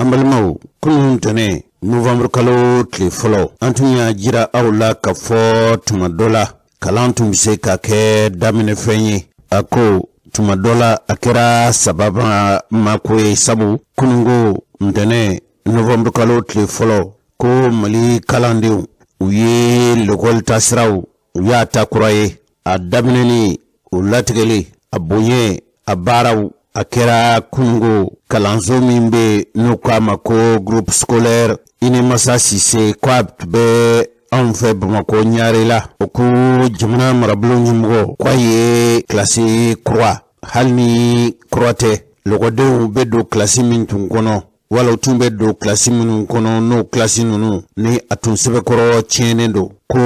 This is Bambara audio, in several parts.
Ambalmau, kunun tane, November kalo tile folo. Antunya jira awla ka fo tumadola. Kalantum se ka ke damine fenye. Ako tumadola akera sababa makwe sabu. Kunungo mtane, November kalo tile folo. Ko mali kalandiu. Uye lokol tasrau. Uya takuraye. A damineni, ulatigeli. A bonye, a barau. Akera kungo kalanzo mimbe nukama ko groupe scolaire ine masa sise kwa be anfe bamako nyare la oku jumna marablo nyimgo kwa ye classe croix halni croate logodo bedo classe min tunkono wala tumbe do classe min kono no classe nunu ni atun sebe koro chenendo ko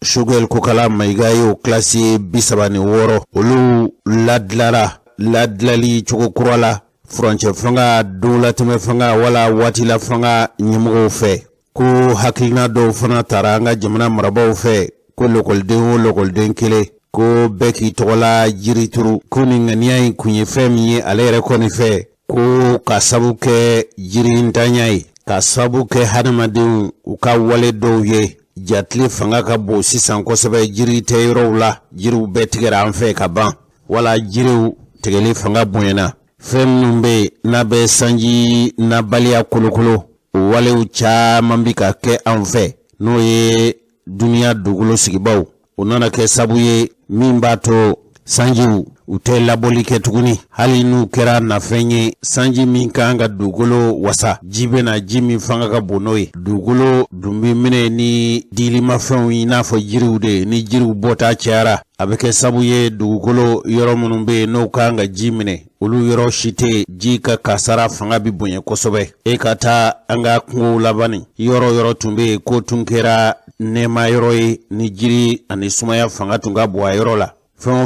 shugel ko kala maigayo classe bisabani woro olu ladlara ladlali choko kurala frontier fanga dola teme fanga wala wati la fanga nyimgo fe ko hakilna do fana taranga jamana marabo fe ko lokol den kele ko beki tola jirituru ko ni ngania kunye femi alere ko ni fe ko kasabuke jirintanyai kasabuke hadamadu uka wale do ye jatli fanga ka bo sisan ko sebe jirite yorola jiru betigera anfe ka ban wala jiru tegele fanga bonyana fem numbe na be sanji na balia kulukulu wale ucha mambika ke anfe no ye dunia dugulo sigibaw onana ke sabuye mimbato sanji ute laboli ke tuguni hali nu kera na fenye sanji minkanga dugulo wasa jibe na jimi fanga ka bonoye dugulo dumbi mine ni dili mafenwi na fo jiriude ni jiriu bota chiara abeke sabuye dugulo yoro munumbe no kanga jimine ulu yoro shite jika kasara fanga bi bonye kosobe ekata anga kungu labani yoro tumbe ko tunkera nema yoro ni jiri ani sumaya fanga tunga bwa yoro la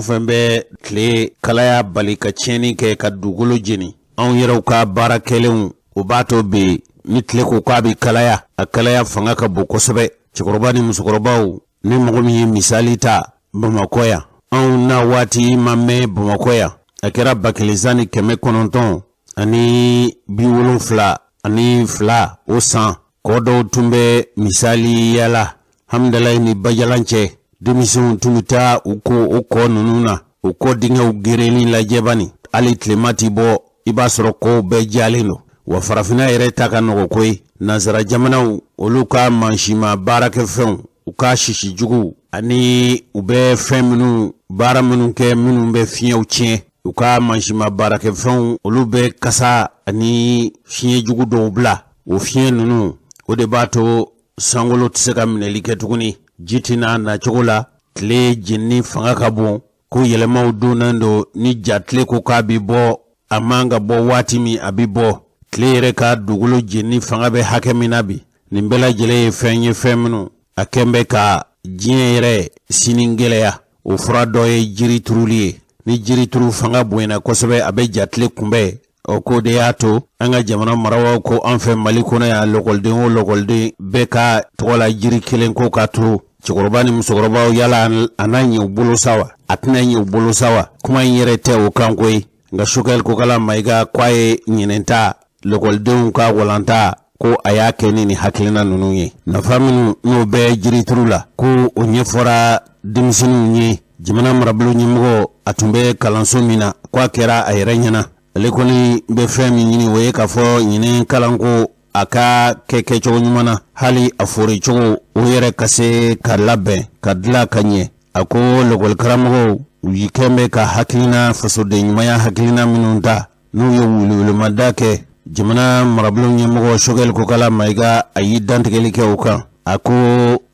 fembe kle kalaya balika cheni ke ka dugulo jeni an yero ka barakelen ubato be nitle ko ka bi kalaya akalaya fanga ka bu kosobe chikoroba ni musukorobaw ni mogomi misalita Bamakoya an na wati mame Bamakoya akera bakilizani keme kononton ani biwolon fla ani fla o san kodo tumbe misali yala hamdalay ni bajalanche demission tumita uko nununa uko dinga ugereni la jebani ali klimati bo iba soroko be jaleno wa farafina yere taka no koy nazara jamana oluka manshima barake fen uka shishi jugu ani ube feminu bara minu ke minu be fiye uche uka manshima barake fen olube kasa ani fiye jugu do bla o fiye nunu o de bato sangolo tseka minelike tukuni jitina na chokola tle jinni fanga ka bon ko yelema udunando ni jatle ko ka bi bo amanga bo watimi abibo tle reka dugulo jinni fanga be hakemina bi nimbela jele fenye femnu akembe ka jinere siningeleya o frado e jiri turulie ni jiri turu fanga buena kosobe abe jatle kumbe o ko de yato anga jamana marawa ko anfe malikona ya lokolde beka tola jiri kilen ko ka turu chikoroba ni musokoroba yala ananyi ubulu sawa atinanyi ubulu sawa kuma yere te ukankoi nga shukel kukala maiga kwae nyinenta lokolde ka walanta ko ayake nini hakilina nununye na faminu no be jiri turula ko onyefora dimisinu nye jimana marablu nyimgo atumbe kalanso mina kwa kera ayrenyana lekoni be femi nyini we ka fo nyine kalanko aka keke chogo nyumana hali afuri chogo uyere kase ka labbe ka dla kanye ako logol karamogo yikembe ka hakilina fasode nyumaya hakilina minunta no yo wulu madake jimana marablu nyimgo shogel ko kala maiga ayi dantigeli ke uka ako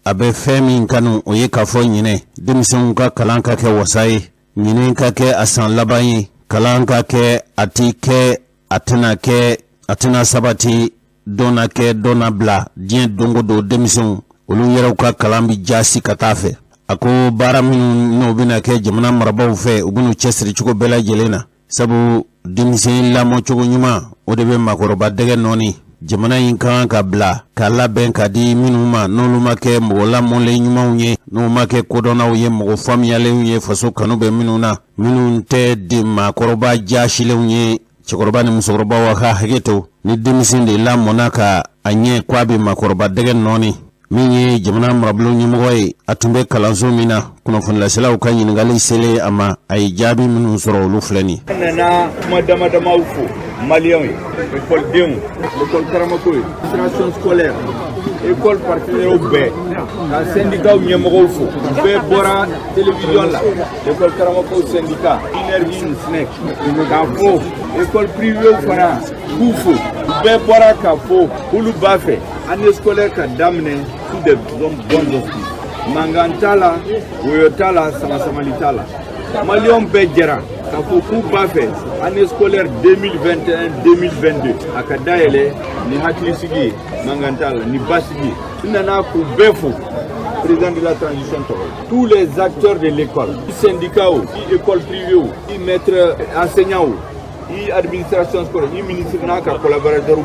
abe femi kanu oye ka fo nyine dimison ka kalanka ke wasai nyine ka ke asan labayi kalanka ke atike atina sabati dona ke dona bla dien dongo do demission olu yero ka kalambi jasi katafe ako bara min no bina ke jamana marabaw fe ubunu chesri chuko bela jelena sabu demission la mo chugo nyuma o debe makoroba dege noni jamana yinkan ka bla kala ben kadi minuma nolu make mola monle nyuma unye no make kodona uye mo famiyale unye faso kanube minuna minun te di makoroba jashile unye chikoroba ni musokoroba wa ha hageto ni dimisin de la monaka anye kwabi makoroba degen noni minye jamana marablu nyimgoy atumbe kalanso mina kuna fon la sala ukanyi ngali sele ama ay jabi minu soro lu flani nana madama ufu malien école deun l'école karamako administration scolaire école partenaire au bé la syndicat ou nyemgo ufu be bora télévision la école karamako syndicat énergie snack kafo école privée au fana ufu be bora kafo ulu bafe année scolaire ka damne sous des bonnes auspices mangantala woyotala samasamalitala malion bejera kafo ku bafe année scolaire 2021-2022 akadaele ni haklisigi mangantala ni basigi nana ku befo président de la transition tous les acteurs de l'école syndicats et école privée et maîtres enseignants et administration scolaire et ministre naka collaborateur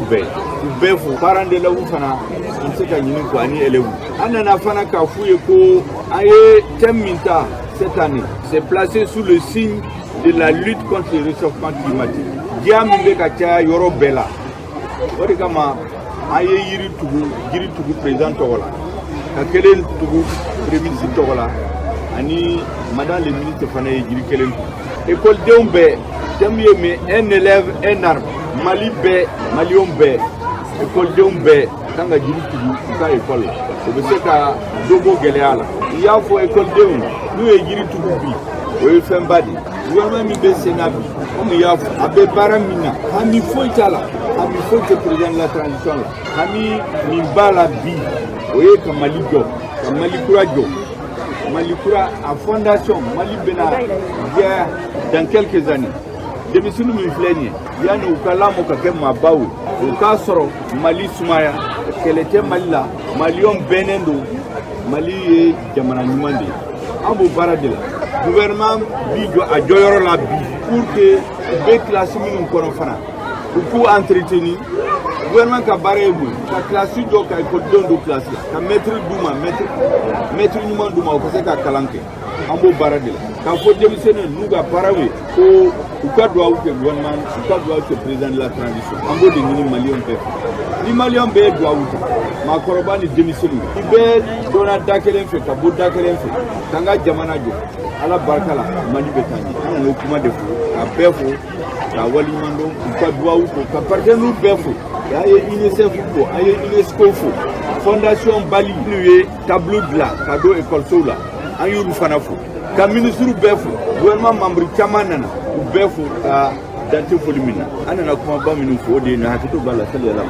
befo parents de la fana on sait qu'il y a ni élèves anana fana ka fouye ko aye teminta cette année c'est placé sous le signe de la lutte contre le réchauffement climatique diambe ka cha yoro bela ori kama aye yiri tugu président togola ka kelen tugu premier ministre togola ani madame le ministre fana yiri kelen école deumbe Jamie mais un élève, un arbre. Mali bé, Malion bé, école deumbe, tanga jiri tugu ka école. C'est ka dogo geléala. Il y a faut école deumbe. Nous e jiri tugu bi. Oui fembadi. Gouvernement mi be senabi. On y a abe baramina. Ami foi tala. Ami foi que président de la transition là. Ami mimbala bi. Oui comme Maligo, comme Malikurajo. Malikura à fondation Mali Bena dans quelques années. Démission mi fleni yani ukalamu kake mabawu ukasoro Mali Sumaya qu'elle était Mali là Malion Benendo Mali jamana nyumandi ambo baradela gouvernement bi do a joyoro la bi pour que be classe mi ko fana pour entretenir gouvernement ka barebu ka classe do ka ko do classe ka maître duma maître nyuma duma ko se ka kalanke ambo baradela ka fo démissionner nuga parawe ko pourquoi doit le gouvernement, pourquoi doit le président de la transition? En gros, les Maliens peuvent. Les Maliens doivent ma coroban est démissionné. Il peut donner d'accord fait, Kabo d'accord fait. Tanga Jamanajo, à la Barkala, Mali Betani, on a occupé de fou, à Befo, à Walimando, pourquoi doit ou qu'à nous Befo, il y a une UNICEF, il y a une UNESCO, Fondation Bali, tableau de la, cadeau école Soula, en Yorufanafo. Ka ministre Befo, gouvernement membre Kamanana, Befo à Dante Folimina. Anana kuma ba minu fo de na hakito bala sali ala.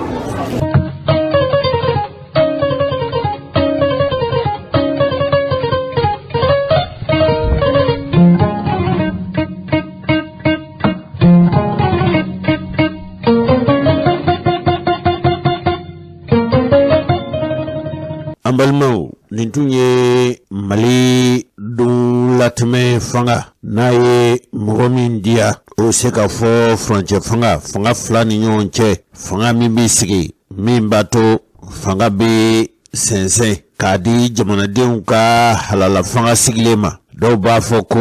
Ambalmo nintunye Mali dun latme fanga naye mogomin dia o se ka fo frontier fanga flani nyonche fanga mi sigi min bato fanga be sense kadi jamana den ka halala fanga siglema do ba fo ko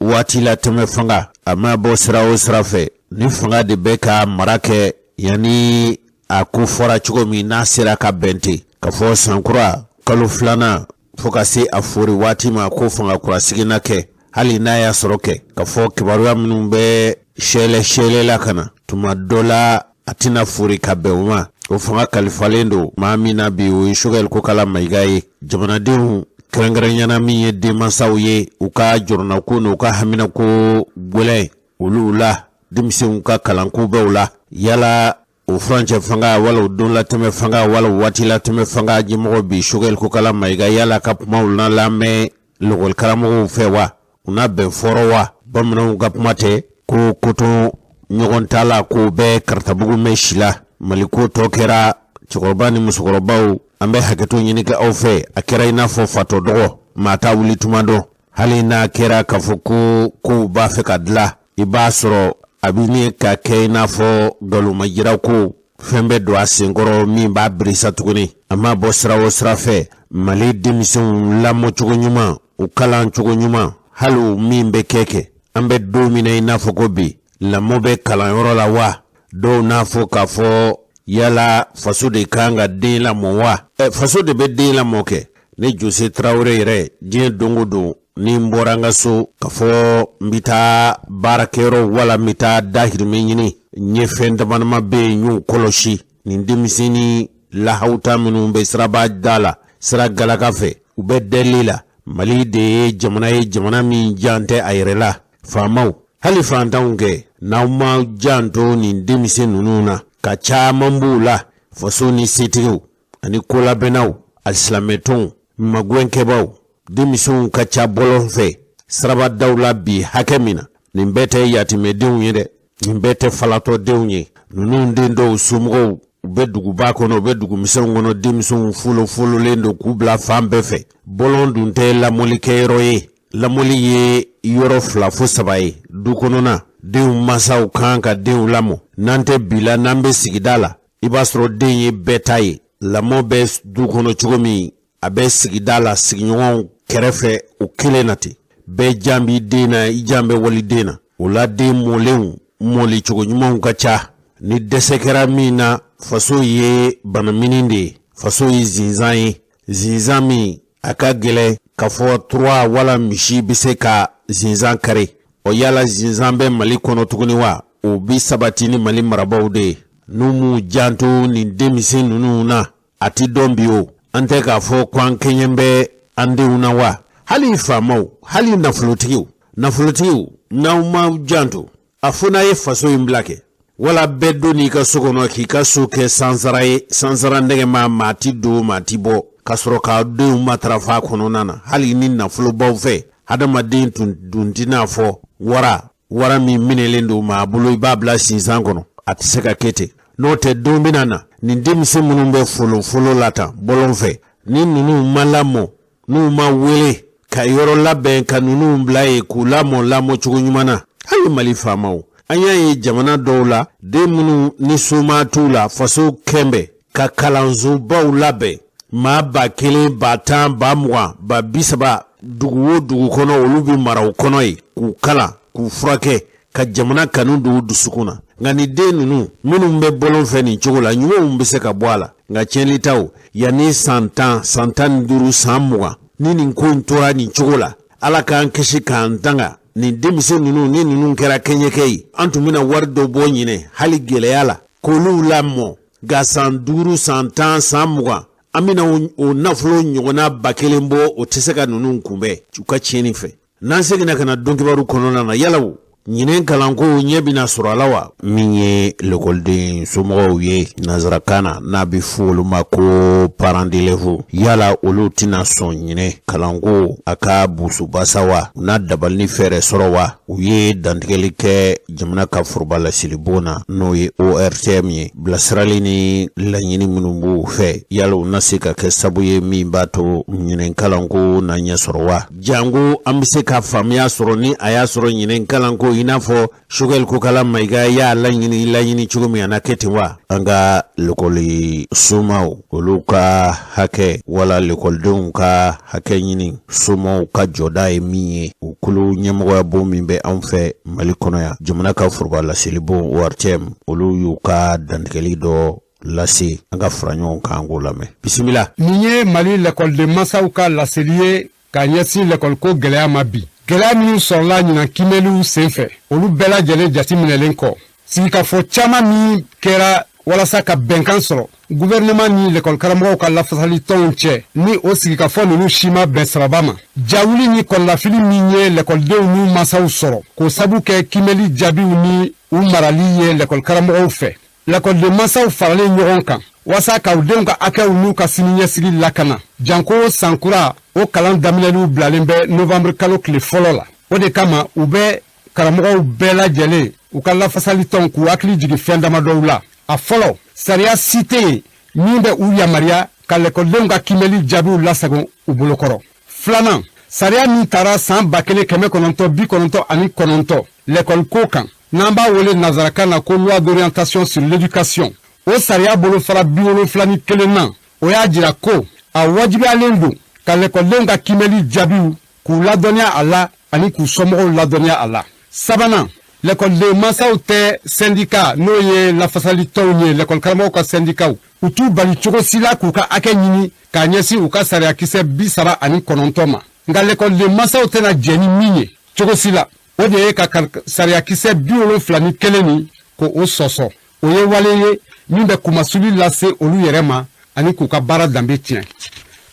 wati latme fanga ama bo sira o sirafe ni fanga de beka marake yani aku fora chugo mi nasira ka benti ka fo sankura kalu flana foka se afuri wati ma ko fanga kura sigina ke hali na ya soroke ka fo kibaruya minun be shele la kana tuma dola atina furi ka beuma o fanga kalifalendo maamina bi o shugal ko kala maigaye jamana dehu krangranyana mi de masauye uka jorna ko no ka hamina ko gole ulula dimse uka kalanku bewla yala o franche fanga wala don la teme fanga wala wati la teme fanga jimo bi shugal ko kala maiga yala kap maulna lame logol karamo fewa una ben forowa bamna gap mate ko koto nyogon tala ko be kartabugu meshila maliko tokera chikobani musukorobaw ambe haketo nyini ka awfe akera ina fo fato dogo mata wuli tumando hali na kera kafuku ku ba fe kadla ibasro abini ka keina fo galu majira ko fembe do asengoro mi ba brisa tuguni ama bosra osrafe Mali démission la mo chugonyuma ukala chugonyuma halu mimbe keke ambe domina ina fo ko bi la mobe kala yoro la wa do na fo ka fo yala faso de kan ka den lamɔ wa faso de bɛ den lamɔ kɛ ne Jose Traoré yɛrɛ diɲɛ dongo don ni n bɔra n ka so ka fɔ n bɛ taa baarakɛyɔrɔ wala n bɛ taa dahirimɛ ɲini n ye fɛn damadama bɛ yen n y'o kɔlɔsi nin denmisɛnnin lahawuta minnu bɛ siraba da la sira galaka fɛ u bɛ dɛli la Mali de ye jamana min jan tɛ a yɛrɛ la faamaw hali fantanw kɛ n'aw ma janto nin denmisɛn ninnu na ka caman b'u la faso ni setigiw ani kolabɛnnaw alisilamɛtɔnw magwɛnkɛbaw denmisɛnw ka ca bɔlɔn fɛ sirabadaw la bi hakɛ min na nin bɛɛ tɛ yatimɛdenw ye dɛ nin bɛɛ tɛ falatɔdenw ye ninnu den dɔw somɔgɔw u bɛ duguba kɔnɔ u bɛ dugumisɛnw kɔnɔ denmisɛnw fololen don k'u bila fan bɛɛ fɛ bɔlɔn dun tɛ lamɔlikɛyɔrɔ ye lamɔli ye yɔrɔ 2 fo 3 ye du kɔnɔna denw masaw kan ka denw lamɔ n'an tɛ bila n'an bɛ sigida la i b'a sɔrɔ den ye bɛɛ ta ye lamɔ bɛ du kɔnɔ cogo min a bɛ sigida la sigiɲɔgɔnw kɛrɛfɛ o kelen na ten bɛɛ jan b'i den na i jan bɛ wali den na o la den mɔlenw mɔli cogo ɲumanw ka ca ni dɛsɛ kɛra min na faso ye banamini de ye faso ye zinzan ye zinzan min a ka gɛlɛ ka fɔ 3 wala misi bɛ se ka zinzan kari o yala zinzan bɛ Mali kɔnɔ tuguni wa o bi sabati ni Mali marabaw de ye n'u m'u janto nin denmisɛn ninnu na a ti dɔn bi o an tɛ k'a fɔ ko an kɛɲɛ bɛ an denw na wa hali faamaw hali nafolotigiw n'aw ma janto a fɔ n'a ye faso in bila kɛ wala bɛɛ don n'i ka so kɔnɔ k'i ka so kɛ sansara ye sansara nɛgɛma maa ti don maa ti bɔ ka sɔrɔ k'a denw matarafa kɔnɔna na hali ni nafolobaw fɛ adamaden tun tɛna fɔ wara min minɛlen don maa bolo i b'a bila sinsan kɔnɔ a tɛ se ka kɛ ten n'o tɛ don bɛna na nin denmisɛn minnu bɛ folo la tan bɔlɔn fɛ ni ninnu ma lamɔ n'u ma wele ka yɔrɔ labɛn ka ninnu bila ye k'u lamɔ cogo ɲuman na hali Mali faamaw an y'a ye jamana dɔw la den minnu ni soma t'u la faso kɛnbɛ ka kalansobaw labɛn maa 1000 10 20 30 dugu o dugu kɔnɔ olu bɛ mara o kɔnɔ ye k'u kalan k'u furakɛ ka jamana kanu don dusukun na nka ni den ninnu minnu bɛ bɔlɔn fɛ nin cogo la ɲumanw bɛ se ka bɔ a la nka tiɲɛli taw yanni san 10 san 15 san 20 ni nin ko in tora nin cogo la ala k'an kisi k'an tanga nin denmisɛn ninnu ni ninnu kɛra kɛɲɛkɛ ye an tun bɛna wari dɔ bɔ ɲinɛ hali gɛlɛya la k'olu lamɔ nka san 5 san 10 san 20 an bɛna o nafolo ɲɔgɔnna 1000 bɔ o tɛ se ka ninnu kunbɛn u ka tiɲɛni fɛ n'an seginna ka na dɔn kibaru kɔnɔna na yala o ɲinɛn kalanko ɲɛ bɛna sɔrɔ a la wa min ye lekɔliden somɔgɔw ye nanzarakan na n'a bɛ fɔ olu ma ko parents d'élèves yala olu tɛna sɔn ɲinɛn kalanko a ka busubasa wa u n'a dabali ni fɛɛrɛ sɔrɔ wa u ye dantigɛli kɛ jamana ka foroba lasili bon na n'o ye ORTM ye bilasirali ni laɲini minnu b'u fɛ yala u na se ka kɛ sabu ye min b'a to ɲinɛn kalanko na ɲɛ sɔrɔ wa jango an bɛ se ka faamuya sɔrɔ ni a y'a sɔrɔ ɲinɛn kalanko i n'a fɔ Choguel Kokala Mayiga y'a laɲini cogo min a na kɛ ten wa an ka lekɔli somaw olu ka hakɛ wala lekɔlidenw ka hakɛ ɲini somaw ka jɔda ye min ye o kolo ɲɛmɔgɔya bon min bɛ anw fɛ Mali kɔnɔ yan jamana ka foroba laseli bon ORTM olu y'u ka dantigɛli dɔ lase an ka fara ɲɔgɔn kan k'o lamɛn bisimila nin ye Mali lekɔliden masaw ka laseli ye ka ɲɛsin lekɔliko gɛlɛya ma bi gɛlɛya minnu sɔrɔla ɲinan kimɛliw senfɛ olu bɛɛ lajɛlen jateminɛlen kɔ sigikafɔ caman min kɛra walasa ka bɛnkan sɔrɔ gouvernement ni lekɔlikaramɔgɔw ka lafasali tɔnw cɛ ni o sigikafɔ ninnu si ma bɛn siraba ma jawuli ni kɔlɔlafili min ye lekɔlidenw n'u masaw sɔrɔ k'o sabu kɛ kimɛli jaabiw ni u marali ye lekɔlikaramɔgɔw fɛ lekɔliden masaw faralen ɲɔgɔn kan wasa k'aw denw ka hakɛw n'u ka siniɲɛsigi lakana janko sankura o kalan daminɛliw bilalen bɛ novembre kalo tile fɔlɔ la o de kama u bɛ karamɔgɔw bɛɛ lajɛlen u ka lafasali tɔn k'u hakili jigin fɛn damadɔw la a fɔlɔ sariya si tɛ yen min bɛ u yamaruya ka lekɔlidenw ka kimɛli jaabiw lasago u bolokɔrɔ filanan sariya min taara san 1999 lekɔliko kan n'an b'a wele nanzarakan na ko loi d'orientation sur l'éducation o sariya bolofara 71 na o y'a jira ko a wajibiyalen don ka lekɔlidenw ka kimɛli jaabiw k'u ladɔnniya a la ani k'u somɔgɔw ladɔnniya a la sabanan l'école de masaw tɛ syndicat n'o ye lafasali tɔnw ye l'école karamɔgɔw ka syndicat u t'u bali cogo si la k'u ka hakɛ ɲini k'a ɲɛsin u ka sariya kisɛ 39 ma nka l'école de masaw tɛna jɛ ni min ye cogo si la o de ye ka sariya kisɛ 71 ni ko o sɔsɔ o ye wale ye min bɛ kumasuli lase olu yɛrɛ ma ani k'u ka baara danbe tiɲɛ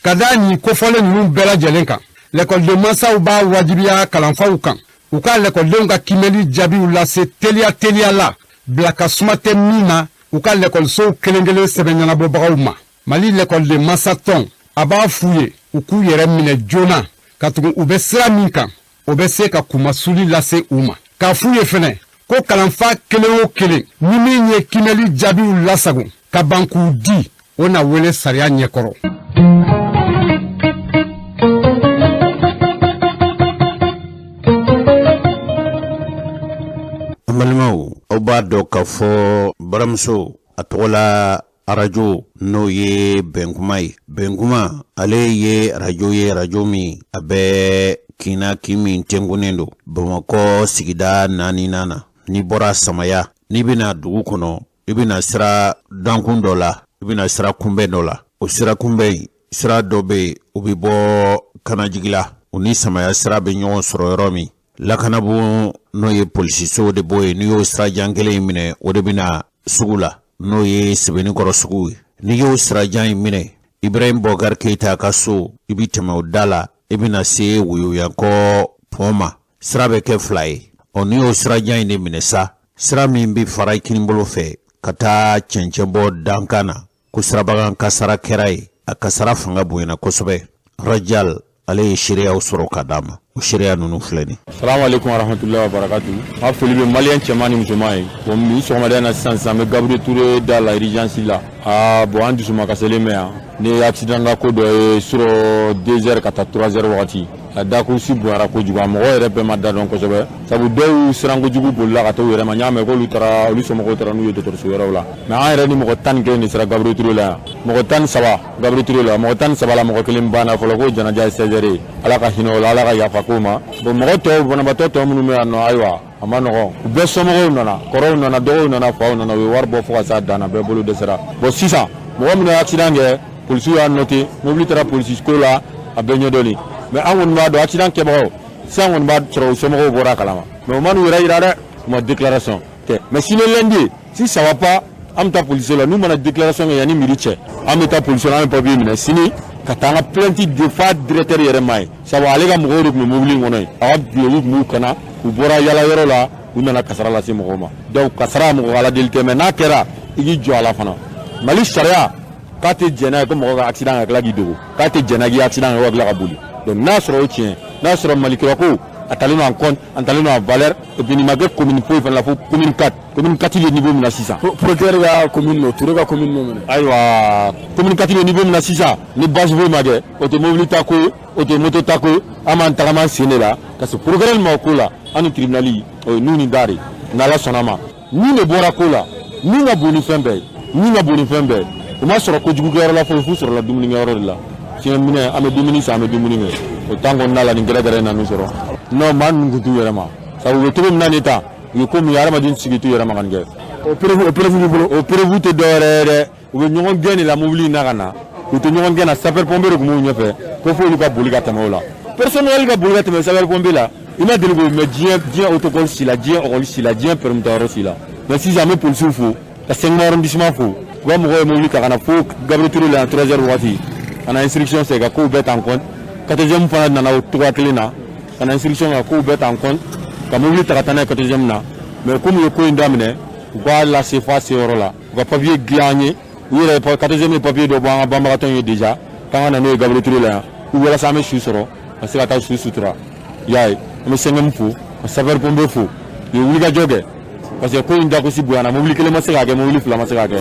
ka da nin kofɔlen ninnu bɛɛ lajɛlen kan l'école de masaw b'a wajibiya kalanfaw kan u ka l'écoledenw ka kimɛli jaabiw lase teliya la bila ka suma tɛ min na u ka l'écolesow kelen-kelen sɛbɛn ɲɛnabɔbagaw ma mali l'école de masa tɔn a b'a f'u ye u k'u yɛrɛ minɛ joona ka tugu u bɛ sira min kan o bɛ se ka kumasuli lase u ma k'a f'u ye fɛnɛ ko kalanfa kelen o kelen ni min ye kimɛli jaabiw lasago ka ban k'u di o na wele sariya ɲɛkɔrɔ. Balimaw aw b'a dɔn k'a fɔ baramuso a tɔgɔ la arajo n'o ye Benkouma ye. Benkouma ale ye arajo min a bɛ kina k'i min tɛnkunnen don Bamakɔ sigida 4 na. N'i bɔra Samaya n'i bɛna dugu kɔnɔ i bɛna sira dankun dɔ la i bɛna sira kunbɛn dɔ la o sira kunbɛn sira dɔ bɛ yen o bɛ bɔ Kanajigi la o ni Samaya sira bɛ ɲɔgɔn sɔrɔ yɔrɔ min lakanabu n'o ye polisisow de bɔ yen n'i y'o sirajan kelen in minɛ o de bɛna sugu la n'o ye Sɛbɛnnikɔrɔ sugu ye n'i y'o sirajan in minɛ Ibrahim Bokar Keita ka so i bɛ tɛmɛ o da la i bɛna se Woyoyankɔ pont ma sira bɛ kɛ 2 ye n'i y'o sirajan in de minɛ sa sira min bɛ fara i kinibolo fɛ ka taa cɛncɛnbɔ dankan na ko sirabagan kasara kɛra ye a kasara fanga bonyana kosɛbɛ Rajal ale ye seereyaw sɔrɔ ka d'a ma o seereya ninnu filɛ nin. Salamu alaikum warahmatullahi wabarakatuh. A foli bɛ maliyɛn cɛman ni musoman ye. Bon bi sɔgɔmada na sisan bɛ Gabriel Touré da la urgence la. Bon an dusuma kasɛlen bɛ yan. Ni accident ka ko dɔ ye sɔrɔ 2 heures ka taa 3 heures wagati. A dakurusi bonyara kojugu a mɔgɔ yɛrɛ bɛɛ ma da dɔn kosɛbɛ sabu dɔw siran kojugu bolila ka taa u yɛrɛ ma n y'a mɛn k'olu somɔgɔw taara n'u ye dɔgɔtɔrɔso wɛrɛw la mais an yɛrɛ ni mɔgɔ 11 de sera Gabriel Touré la yan mɔgɔ 13 Gabriel Touré la mɔgɔ 13 la mɔgɔ kelen banna fɔlɔ ko janaja ye 16 heures ye ala ka hinɛ o la ala ka yafa k'o ma bon mɔgɔ tɔw banabaatɔ tɔw minnu bɛ yan nɔ ayiwa a ma nɔgɔn u bɛɛ somɔgɔw nana kɔrɔw nana dɔgɔw nana faw nana u ye wari bɔ fo ka s'a dan na bɛɛ bolo dɛsɛra bon sisan mɔgɔ minnu ye accident kɛ polisiw y'a noté mobili taara polisiso la a bɛɛ ɲɛdɔnni mais an kɔni b'a dɔn accident kɛbagaw sisan kɔni b'a sɔrɔ u somɔgɔw bɔra a kalama mais o ma n'u yɛrɛ yira dɛ u ma déclaration kɛ mais sini lundi si ça va pas an bɛ taa polisiso la n'u mana déclaration kɛ yanni midi cɛ an bɛ taa polisiso la an bɛ papier minɛ sini ka taa an ka plainte defa directeur yɛrɛ ma ye sabu ale ka mɔgɔw de tun bɛ mobili in kɔnɔ ye a ka bulonniw tun b'u kana u bɔra yala yɔrɔ la u nana kasara lase mɔgɔw ma donc kasara mɔgɔ ala deli tɛ mais n'a kɛra i k'i jɔ a la fana Mali sariya k'a tɛ jɛn n'a ye ko mɔgɔ ka accident ka tila k'i dogo k'a tɛ jɛn n'a k'i accident kɛ ka tila ka boli donc n'a sɔrɔ o tiɲɛ n'a sɔrɔ malikura ko a talen don en compte a talen don en valeur et puis nin ma kɛ commune foyi fana la fo commune 4 commune 4 le niveau min na sisan procureur ka commune no Touré ka commune no minɛ ayiwa commune 4 le niveau min na sisan ni base foyi ma kɛ o tɛ mobili ta ko ye o tɛ moto ta ko ye an b'an tagama sen de la parce que procureur ma o ko la an ni tribunal o ye n'u ni da de n'ala sɔnna ma min de bɔra ko la min ka bon ni fɛn bɛɛ ye min ka bon ni fɛn bɛɛ ye o ma sɔrɔ kojugukɛyɔrɔ la fɔlɔ f'u sɔrɔla dumunikɛyɔrɔ de la tiɲɛ minɛ an bɛ dumuni san an bɛ dumuni kɛ o temps kɔnɔna la nin gɛrɛgɛrɛ na n'u sɔrɔ non maa ninnu kun t'u yɛrɛ ma sabu u bɛ cogo min na nin ta u ye ko min ye hadamaden sigi t'u yɛrɛ ma ka nin kɛ o preuve b'i bolo o preuve tɛ dɔwɛrɛ ye dɛ u bɛ ɲɔgɔn gɛn de la mobili in na ka na u tɛ ɲɔgɔn gɛn na sapeur pompier de tun b'u ɲɛfɛ ko f'olu ka boli ka tɛmɛ o la personnel ka boli ka tɛmɛ sapeur pompier la i ma deli k'o mɛn diɲɛ autocole si la diɲɛ ɔkɔli si la diɲɛ permis tayɔrɔ si la mais sisan an bɛ polisiw fo ka 5e arrondissement fo u ka mɔgɔw ye mobili ta ka na fo Gabriel Touré la yan 13 heures wagati ka na instruction sɛ ka kow bɛɛ ta en compte 14e fana nana o cogoya kelen na ka na instruction ka kow bɛɛ ta en compte ka mobili ta ka taa n'a ye 14e na mais comme u ye ko in daminɛ u b'a lase f'a seyɔrɔ la u ka papier dilan an ye u yɛrɛ 14e ye papier dɔ bɔ an ka banbagatɔw ye déjà k'an ka na n'o ye Gabriel Touré la yan u walasa an bɛ su sɔrɔ ka se ka taa su sutura i y'a ye an bɛ sɛngɛmu fo ka sapeur pompier fo u ye wulikajɔ kɛ parce que ko in dagosi bonyana mobili kelen ma se k'a kɛ mobili fila ma se k'a kɛ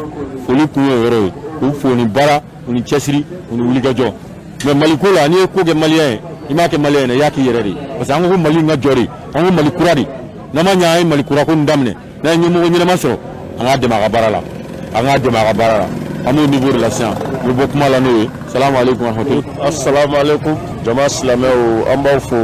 foli kun ye o yɔrɔ ye k'u fo ni baara u ni cɛsiri u ni wulikajɔ mais Mali ko la n'i ye ko kɛ maliyɛn ye i m'a kɛ maliyɛn ye i y'a k'i yɛrɛ de parce que an ko ko Mali in ka jɔ de an ko Mali kura de n'an ma ɲɛ an ye Mali kura ko nin daminɛ n'a ye ɲɛmɔgɔ ɲɛnama sɔrɔ an k'a dɛmɛ a ka baara la an k'a dɛmɛ a ka baara la an b'o niveau de la sisan u bɛ bɔ kuma la n'o ye salamu aleykum warahmatullahi assalamu aleykum jama silamɛw an b'aw fo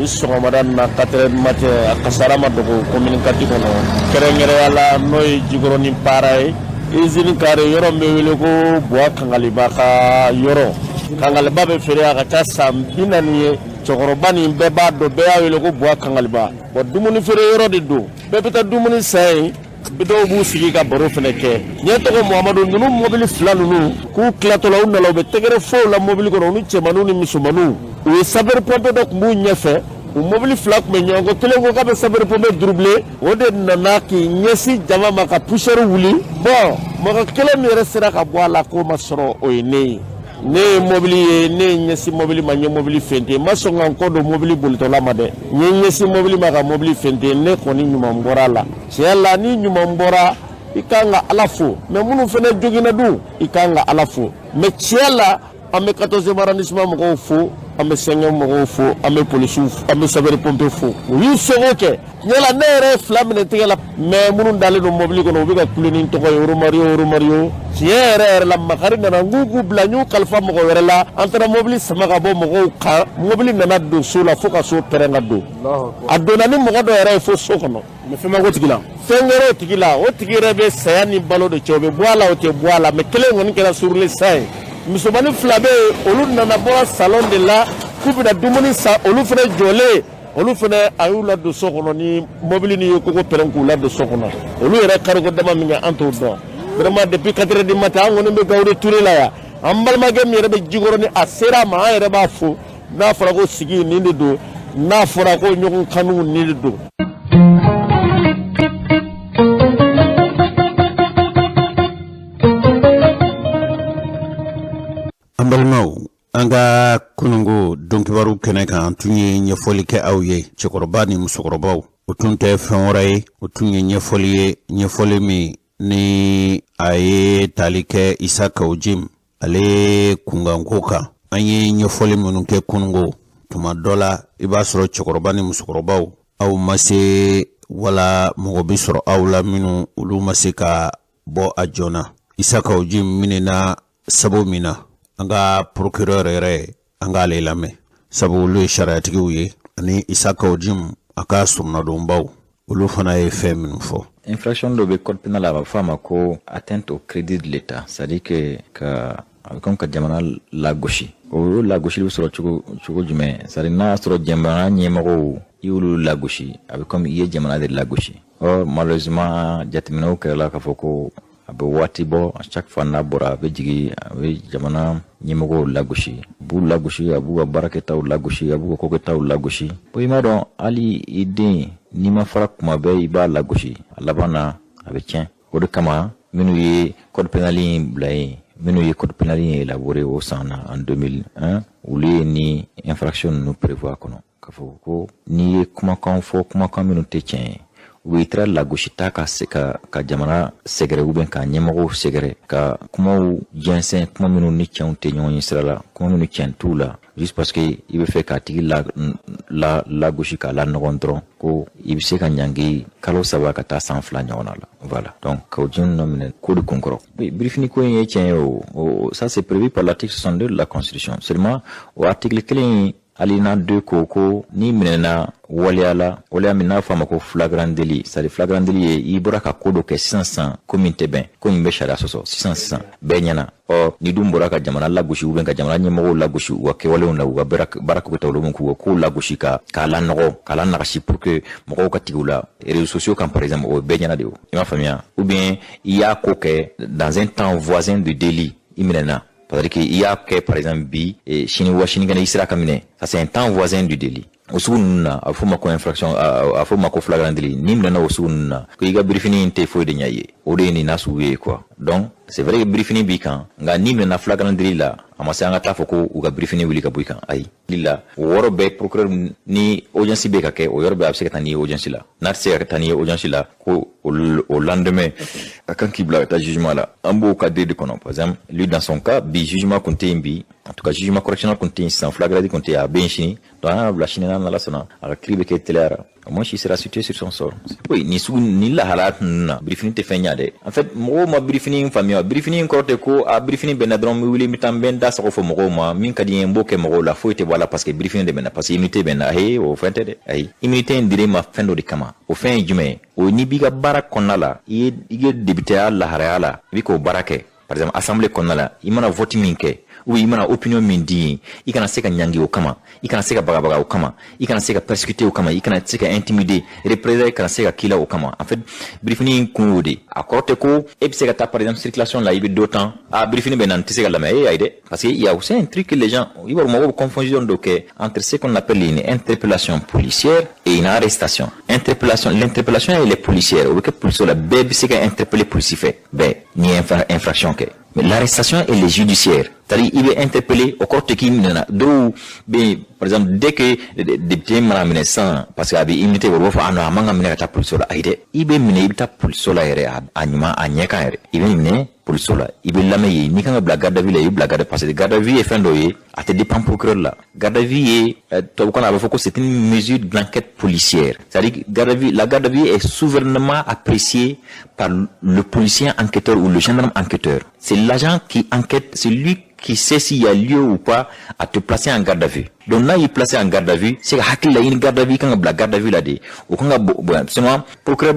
sɔgɔmada na 4h du matin a kasara ma dogo commune kati kɔnɔ kɛrɛnkɛrɛnya la n'o ye jikɔrɔ ni baara ye usine carré yɔrɔ min bɛ wele ko buwa kangaliba ka yɔrɔ kangaliba bɛ feere a ka ca san 40 ye cɛkɔrɔba nin bɛɛ b'a dɔn bɛɛ y'a wele ko buwa kangaliba bon dumuni feere yɔrɔ de don bɛɛ bɛ taa dumuni san yen bidɔw b'u sigi ka baro fɛnɛ kɛ ɲɛ tɔgɔ Muhamadu ninnu mobili 2 ninnu k'u tilatɔla u nana u bɛ tɛgɛrɛ fo la mobili kɔnɔ u ni cɛmanninw ni musomanninw u ye sapeur pompier dɔ tun b'u ɲɛfɛ u mobili 2 tun bɛ ɲɔgɔn kɔ kelen ko k'a bɛ sapeur pompier doublé o de nana k'i ɲɛsin jama ma ka poussière wuli bon mɔgɔ kelen min yɛrɛ sera ka bɔ a la k'o ma sɔrɔ o ye ne ye ne ye mobili ye ne ye ɲɛsin mobili ma ɲɛ mobili fente ma sɔn ka n kɔ don mobili bolitɔla ma dɛ n ye ɲɛsin mobili ma ka mobili fente ne kɔni ɲuman bɔra a la tiɲɛ la ni ɲuman bɔra i kan ka Ala fo mais minnu fɛnɛ joginna dun i kan ka Ala fo mais tiɲɛ la an bɛ 14e arrondissement mɔgɔw fo an bɛ 5e mɔgɔw fo an bɛ policiers an bɛ sapeur pompier fo u y'u sɔgɔ kɛ tiɲɛ la ne yɛrɛ ye 2 minɛ tigɛ la mais minnu dalen don mobili kɔnɔ u bɛ ka kule ni tɔgɔ ye Romario tiɲɛ yɛrɛ la makari nana n k'u bila n y'u kalifa mɔgɔ wɛrɛ la an taara mobili sama ka bɔ mɔgɔw kan mobili nana don so la fo ka so pɛrɛn ka don a donna ni mɔgɔ dɔ yɛrɛ ye fo so kɔnɔ mais fɛn ma k'o tigi la fɛn kɛra o tigi la o tigi yɛrɛ bɛ saya ni balo de cɛ o bɛ bɔ a la o tɛ bɔ a la mais kelen kɔni kɛra suruli sa ye musomanin 2 bɛ yen olu nana bɔ salon de la k'u bɛna dumuni san olu fana jɔlen olu fana a y'u ladon so kɔnɔ ni mobili ni ye koko pɛrɛn k'u ladon so kɔnɔ olu yɛrɛ kariko dama min kɛ an t'o dɔn vraiment depuis 4h du matin an kɔni bɛ Gawure Ture la yan an balimakɛ min yɛrɛ bɛ Jikɔrɔ ni a sera a ma an yɛrɛ b'a fo n'a fɔra ko sigi nin de don n'a fɔra ko ɲɔgɔn kanu nin de don. An balimaw an ka kunungo dɔnkibaru kɛnɛ kan tun ye ɲɛfɔli kɛ aw ye cɛkɔrɔba ni musokɔrɔbaw o tun tɛ fɛn wɛrɛ ye o tun ye ɲɛfɔli ye ɲɛfɔli min ni a ye tali kɛ Isaka Ojim ale kunganko kan an ye ɲɛfɔli minnu kɛ kunungo tuma dɔ la i b'a sɔrɔ cɛkɔrɔba ni musokɔrɔbaw aw ma se wala mɔgɔ bi sɔrɔ aw la minnu olu ma se ka bɔ a joona Isaka Ojim minɛna sabu min na an ka procureur yɛrɛ an k'ale lamɛn sabu olu ye sariyatigiw ye ani Isaka Ojim a ka somnadonbaw olu fana ye fɛn minnu fɔ. Infraction dɔ bɛ code pénal a b'a fɔ a ma ko atteinte au crédit de l'État, c'est-à-dire que a bɛ comme ka jamana lagosi o lagosili bɛ sɔrɔ cogo jumɛn c'est-à-dire n'a sɔrɔ jamana ɲɛmɔgɔw i y'olu lagosi a bɛ comme i ye jamana de lagosi malheureusement jateminɛw kɛra k'a fɔ ko a bɛ waati bɔ chaque fois n'a bɔra a bɛ jigin a bɛ jamana ɲɛmɔgɔw lagosi a b'u lagosi a b'u ka baarakɛtaw lagosi a b'u ka kokɛtaw lagosi i m'a dɔn hali i den n'i ma fara kuma bɛɛ i b'a lagosi a laban na a bɛ tiɲɛ o de kama minnu ye code pénal in bila yen minnu ye code pénal in élaboré o san na en 2001 olu ye ni infraction ninnu prévoir kɔnɔ k'a fɔ ko n'i ye kumakan fɔ kumakan minnu tɛ tiɲɛ ye u bɛ tila lagosita ka se ka jamana sɛgɛrɛ ou bien ka ɲɛmɔgɔw sɛgɛrɛ ka kumaw jɛnsɛn kuma minnu ni cɛnw tɛ ɲɔgɔn ye sira la kuma minnu cɛn t'u la juste parce que i bɛ fɛ k'a tigi lagosi k'a lanɔgɔn dɔrɔn ko i bɛ se ka ɲangi kalo 3 ka taa san 2 ɲɔgɔn na la voilà donc k'o jin nɔ minɛ ko de kun kɔrɔ briefing ko in ye tiɲɛ ye o ça c'est prévu par l'article 62 de la constitution seulement o article kelen alina 2 ko ni minɛna waleya min n'a fɔ a ma ko flagrant délit c'est-à-dire flagrant délit ye i bɔra ka ko dɔ kɛ sisan ko min tɛ bɛn ko min bɛ sariya sɔsɔ sisan bɛɛ ɲɛna ni dun bɔra ka jamana lagosi ou bien ka jamana ɲɛmɔgɔw lagosi u ka kɛwalew la u ka baara kɛtaw la k'u ka kow lagosi k'a lanɔgɔ k'a lanagasi pour que mɔgɔw ka tigi u la réseaux sociaux kan par exemple o bɛɛ ɲɛna de o i m'a faamuya ou bien i y'a ko kɛ dans un temps voisin de délit i minɛna c'est-à-dire qu'il y a que par exemple bi sinikɛnɛ i sera ka minɛ ça c'est un temps voisin du délit o sugu ninnu na a fɔ ma ko infraction a fɔ ma ko flagrant délit ni minɛna o sugu ninnu na ko i ka briefing tɛ foyi de ɲɛ ye o de ye nin na sugu ye quoi donc c'est vrai que briefing b'i kan nka ni minɛna flagrant délit la a ma se an ka taa fɔ ko u ka briefing wuli ka bɔ i kan ayi la o yɔrɔ bɛɛ procureur ni audience bɛ ka kɛ o yɔrɔ bɛɛ a bɛ se ka taa n'i ye audience la n'a tɛ se ka taa n'i ye audience la ko au lendemain a kan k'i bila ka taa jugement la an b'o cas de kɔnɔ par exemple lui dans son cas bi jugement kun tɛ yen bi en tout cas jugement correctionnel kun tɛ yen sisan flagrant délit kun tɛ yen a bɛ yen sini donc an y'a bila sini n'ala sɔnna a ka kiiri bɛ kɛ teliya au moins il sera situé sur son sort. Oui, ni la halat na briefing te fenya de. En fait, mo ma briefing famille, briefing korte ko a briefing benadron mi wili mitamben da sa ko fo mo ma min kadi mboke mo la fo ite voilà parce que briefing de bena parce que imité bena he o fente de ay imité ndire ma fendo de kama o fin jume o ni biga barak konala i débuté la harala bi ko barake par exemple assemblée konala imana vote minke ou imana opinion mindi ikana seka nyangi o kama ikana seka bagabaga o kama ikana seka persécuter o kama ikana seka intimider représailles ikana seka kila o kama en fait briefing kunudi akorte ko et puis seka ta par exemple circulation là il y a d'autant à briefing benan seka la mais aide parce qu'il y a aussi un truc que les gens ils vont avoir confusion donc entre ce qu'on appelle une interpellation policière et une arrestation. L'interpellation elle est policière ou que policier la bébé c'est qu'interpeller policier fait ben ni infraction que mais l'arrestation elle est judiciaire. C'est-à-dire il est interpellé au cours de qui minena do ben par exemple dès que député maramine sans parce que abi imité wo fa ana manga minena ta policier la aide ibe mine ta policier la ere anyuma anyeka ere ibe mine policier la ibe lameye ni kan bla garde ville bla garde parce que garde vie est fin doye à te dépend procureur là garde vie est to qu'on avait fait que c'est une mesure d'enquête policière. C'est-à-dire la garde vie est souverainement appréciée par le policier enquêteur ou le gendarme enquêteur. C'est l'agent qui enquête, c'est lui qui sait s'il y a lieu ou pas à te placer en garde à vue. Donc là, il est placé en garde à vue, c'est qu'il a une garde à vue quand la garde à vue là dit. Ou quand sinon, procureur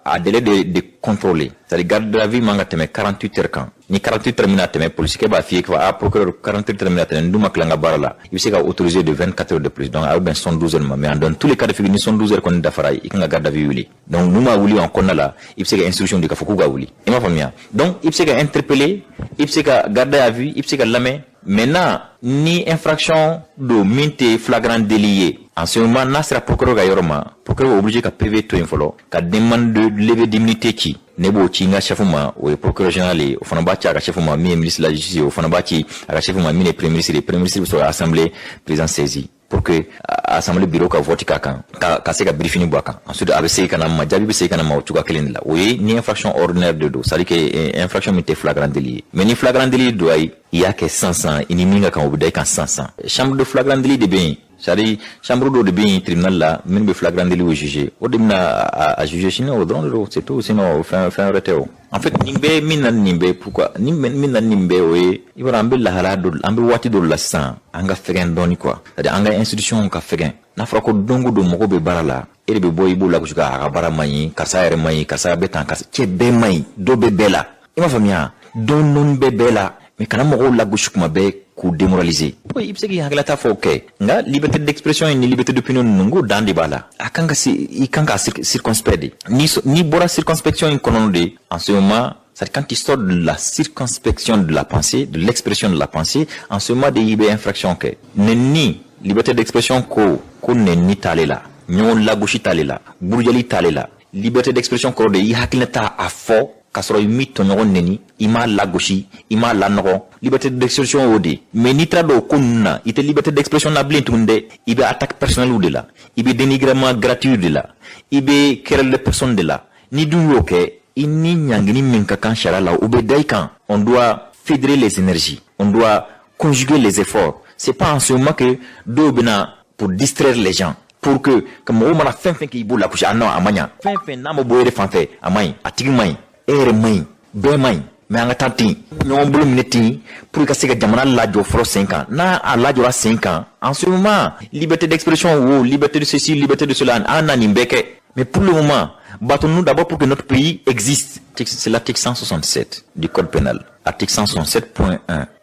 a délai de contrôler. C'est-à-dire garde à vue manga teme 48 heures quand. Ni 48 heures minutes teme policier ba fier que procureur 48 heures minutes nduma klanga barala. Il s'est autorisé de 24 heures de plus. Donc ben 112 heures mais dans tous les cas de figure ni 112 heures qu'on d'affaire il quand garde à vue wuli. Donc nous ma wuli en konna là, il s'est instruction de kafuku ga wuli. Et ma famille. Donc il s'est interpellé, il s'est garder à vue, il s'est lamé. Maintenant, ni infraction de minte flagrant délié. En ce moment, n'a sera procureur gayorma. Procureur obligé qu'à PV tout infolo, qu'à demande de lever d'immunité qui. Nebo chinga chefuma ou procureur général au fanabachi à chefuma mi ministre de la justice au fanabachi à chefuma mi premier ministre sur l'assemblée président saisi. Pour que assemblée bureau ka vote kakan ka se ka briefing boaka ensuite avec se kana ma jabi se kana ma tuka kelen la oui ni infraction ordinaire de do c'est-à-dire que infraction mite flagrant délit mais ni flagrant délit do il y a que 500 ini minga kan obday kan 500 chambre de flagrant délit de bien c'est-à-dire chambre de bien tribunal là même be flagrant délit au juger au demna à juger sinon au drone c'est tout sinon fin reteo en fait nimbe nimbe pourquoi nimbe oui il va ambe la halado ambe wati do la san anga fegen doni quoi c'est-à-dire anga institution ka fegen na fra ko dongo do moko be barala ere be boy bu la ko juka aga bara mayi kasa ere mayi kasa betan kasa ke be mayi do be bela ima famia don non be bela mais kana moko la go shukuma be ku démoraliser oui il sait hagala ta fo ke nga liberté d'expression et liberté d'opinion nungu dandi bala akanga ikanga circonspect ni bora circonspection in kononde en ce moment c'est quand il sort de la circonspection de la pensée de l'expression de la pensée en ce moment de IB infraction que nenni liberté d'expression ko nenni talela nyon la gauche talela bourjali talela liberté d'expression ko de yi hakilata a fo kasoro mi tonyo neni ima la gauche ima la noro liberté d'expression odi mais ni trado kunna ite liberté d'expression na blintunde ibe attaque personnelle ou de là ibe dénigrement gratuit de là ibe querelle de personne de là ni duyo ke inni nyangini minka kan sharala ube daikan on doit fédérer les énergies on doit conjuguer les efforts c'est pas en ce moment que do bena pour distraire les gens pour que comme on m'a fait qui boula couche ah non amanya fait na mo boyre fanfe amay atigi may ere may be may mais en attendant non bulu mineti pour que ces jamana la jo fro 5 ans na a la jo 5 ans en ce moment liberté d'expression ou liberté de ceci liberté de cela ananimbeke mais pour le moment battons-nous d'abord pour que notre pays existe. C'est l'article 167 du code pénal. Article 167.1.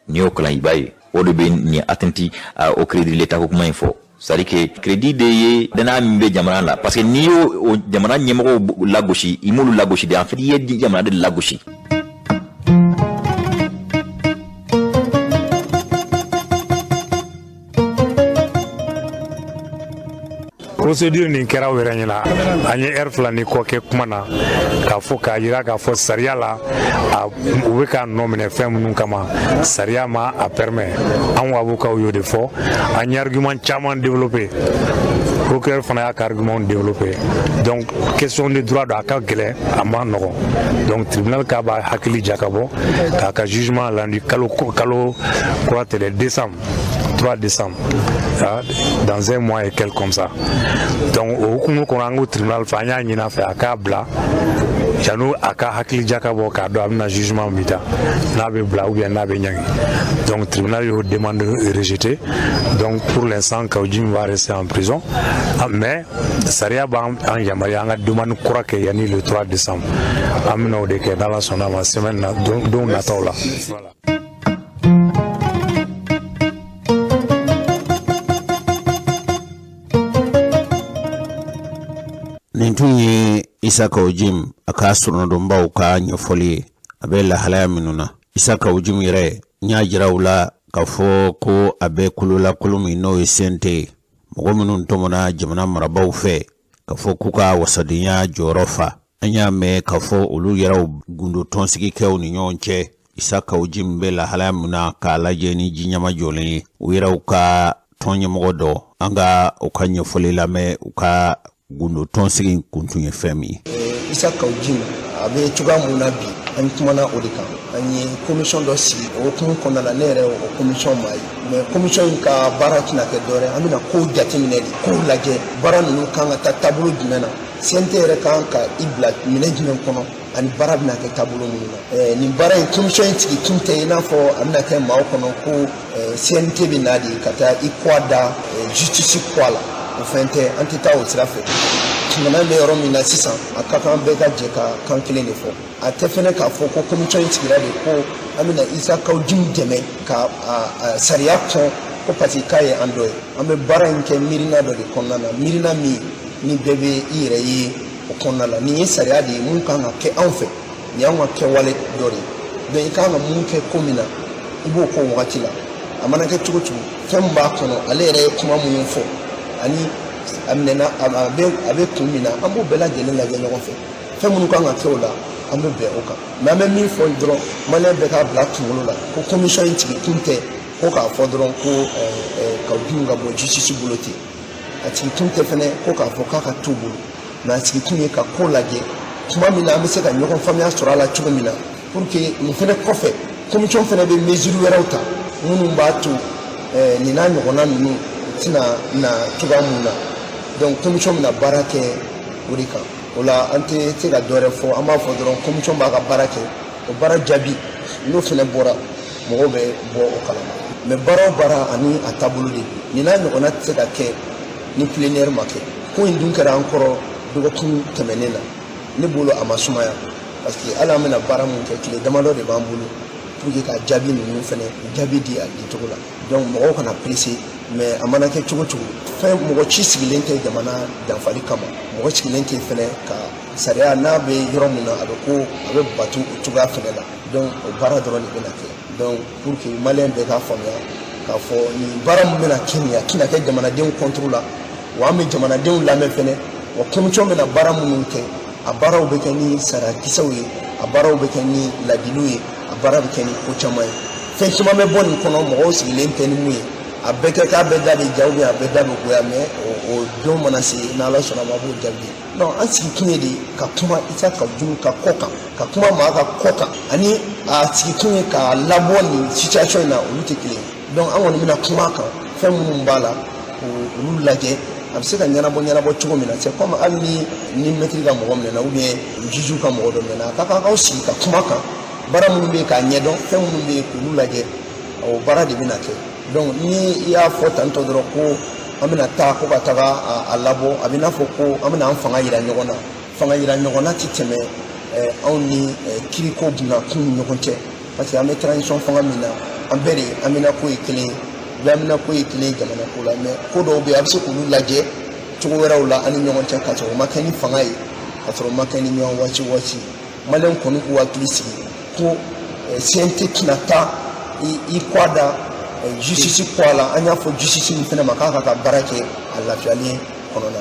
Nio Kolaïbaye. Au début, ni attenti au crédit de l'État comme il faut. C'est-à-dire que crédit de dana mbe jamana là. Parce que ni au jamana nyemoro la gauche, imolu la gauche. En fait, il y a jamana de la gauche. procédure ni kɛra wɛrɛ ɲɛna an ye heure fila ni kɔ kɛ kuma na k'a fɔ k'a jira k'a fɔ sariya la u bɛ k'a nɔ minɛ fɛn minnu kama sariya ma a permet an avocat y'o de fɔ an ye argument caman développé procureur fana y'a ka argument développé donc question de droit a ka gɛlɛn a ma nɔgɔn donc tribunal k'a b'a hakili jakabɔ k'a ka jugement landi kalo kura tɛrɛ décembre 3 décembre, dans un mois et quelques comme ça. Donc, au tribunal, il y a fait un câble. Jano aka hakili jaka bo ka do amna jugement mita na be bla ou bien na be nyangi. Donc tribunal yo demande rejeté. Donc pour l'instant Kaoujim va rester en prison. Mais Saria ba en yamari anga demande croque yani le 3 décembre. Amna de que dans la semaine donc natola. Voilà. Nintunye Isaka Ujim akasuru ndomba uka nyofoli abela halaya minuna. Isaka Ujim yere nyajira ula kafo ko abe kulula kulumi no isente. Mugominu ntomona jamana maraba ufe kafo kuka wasadinya jorofa. Anya me kafo ulu yera gundu tonsiki keo ni nyonche. Isaka Ujim bela halaya minuna ka alaje ni jinyama joleni. Uira uka tonye mgodo anga uka nyofoli lame uka gundo tonsigi kuntunye femi Isaka Ujim abe chuga munabi antumana odika anyi commission dosi o kun kona la nere o commission mai mais commission ka barakina ke dore amina ko jatimine ko laje baranu kanga ta tabulu dimena sentere kanka ibla minejime kono ani barabina ke tabulu munna ni bara commission tigi tunte ina fo amina ke mawo kono ko sente binadi kata ikwada justice kwala ofente antita o trafe tungana le yoro mina sisan akaka beka jeka kankele ne fo atefene ka fo ko commission tigira de ko amina Isaka Ujim deme ka sariya ko pati kaye andoy ambe bara nke mirina do de konnana mirina mi bebe ire yi o konnala ni sariya de mun kan ke anfe ni an ke wale dori be kan mun ke komina ibo ko wakila amana ke tugutu femba kono alere kuma mun fo ani amnena abe kumina ambo bela jele la jele ko fe femunu kan ka keola ambe be oka na me mi fo dro mane be ka black tumulo la ko commission tigi tunte ko ka fo dro ko ka dunga bo jisi buloti ati tunte fene ko ka fo ka tubu na tigi tunye ka ko laje kuma mina ambe se ka nyoko famia sura la chugo mina pour que mu fene ko fe commission fene be mesure werauta munu mbatu ni na nyoko na nu tina na tugamuna donc commission na barake urika ola ante tega dore fo ama fo doron commission ba ka barake o bara jabi no fene bora mo be bo o kala me bara ani atabulu de ni na no na tega ke ni plenaire make ko indun kara encore dugo kun temenena ni bolo amasumaya parce que ala mena bara mun ke kile damalo de bambulu pour que ka jabi ni fene jabi di adi togola donc mo ko na pressé mais amana ke chugo fe mo ci sigilente jamana danfali kama mo sigilente fene ka sariya na be yoromuna ado ko abe batu chuga fene la donc o bara doro ni benake donc pour que malien be ka famia ka fo ni bara mo na kenya kina ke jamana den contrôle wa me jamana den la me fene o komcho me na bara mo nke a bara be kani sara kisawi a bara be kani la diluye a bara be kani ko chamai fe chuma me boni kono mo sigilente ni muye abeke ka beda de jawbi abeda do goya me o do manasi na la sona mabu jawbi non ansi kinye de ka kuma Isaka Ujim ka koka ka kuma ma ka koka ani a tiki kinye ka laboni situation na ulutikile donc an woni mina kuma ka fem mun bala o lulaje abse ka nyana bo chugo mina c'est comme alni ni metri ka mo na ou bien juju ka mo do na ka ka aussi ka kuma ka bara mun be ka nyedo fem mun be ko lulaje o bara de mina ke donc ni ya fo tanto dro ko amina ta ko ka taga alabo abina fo ko amina fanga yira nyogona titeme on ni kiriko buna kun nyogonte parce que ame transition fanga mina ambere amina ko ikile blamina ko ikile jamana ko la me ko do be abse ko laje to wera wala ani nyogonte ka to makani fanga yi ka to makani nyon wachi malen ko ni ko waklisi ko sente kinata i kwada justice kwala anya fo justice ni fena makaka ka barake alla fiali konona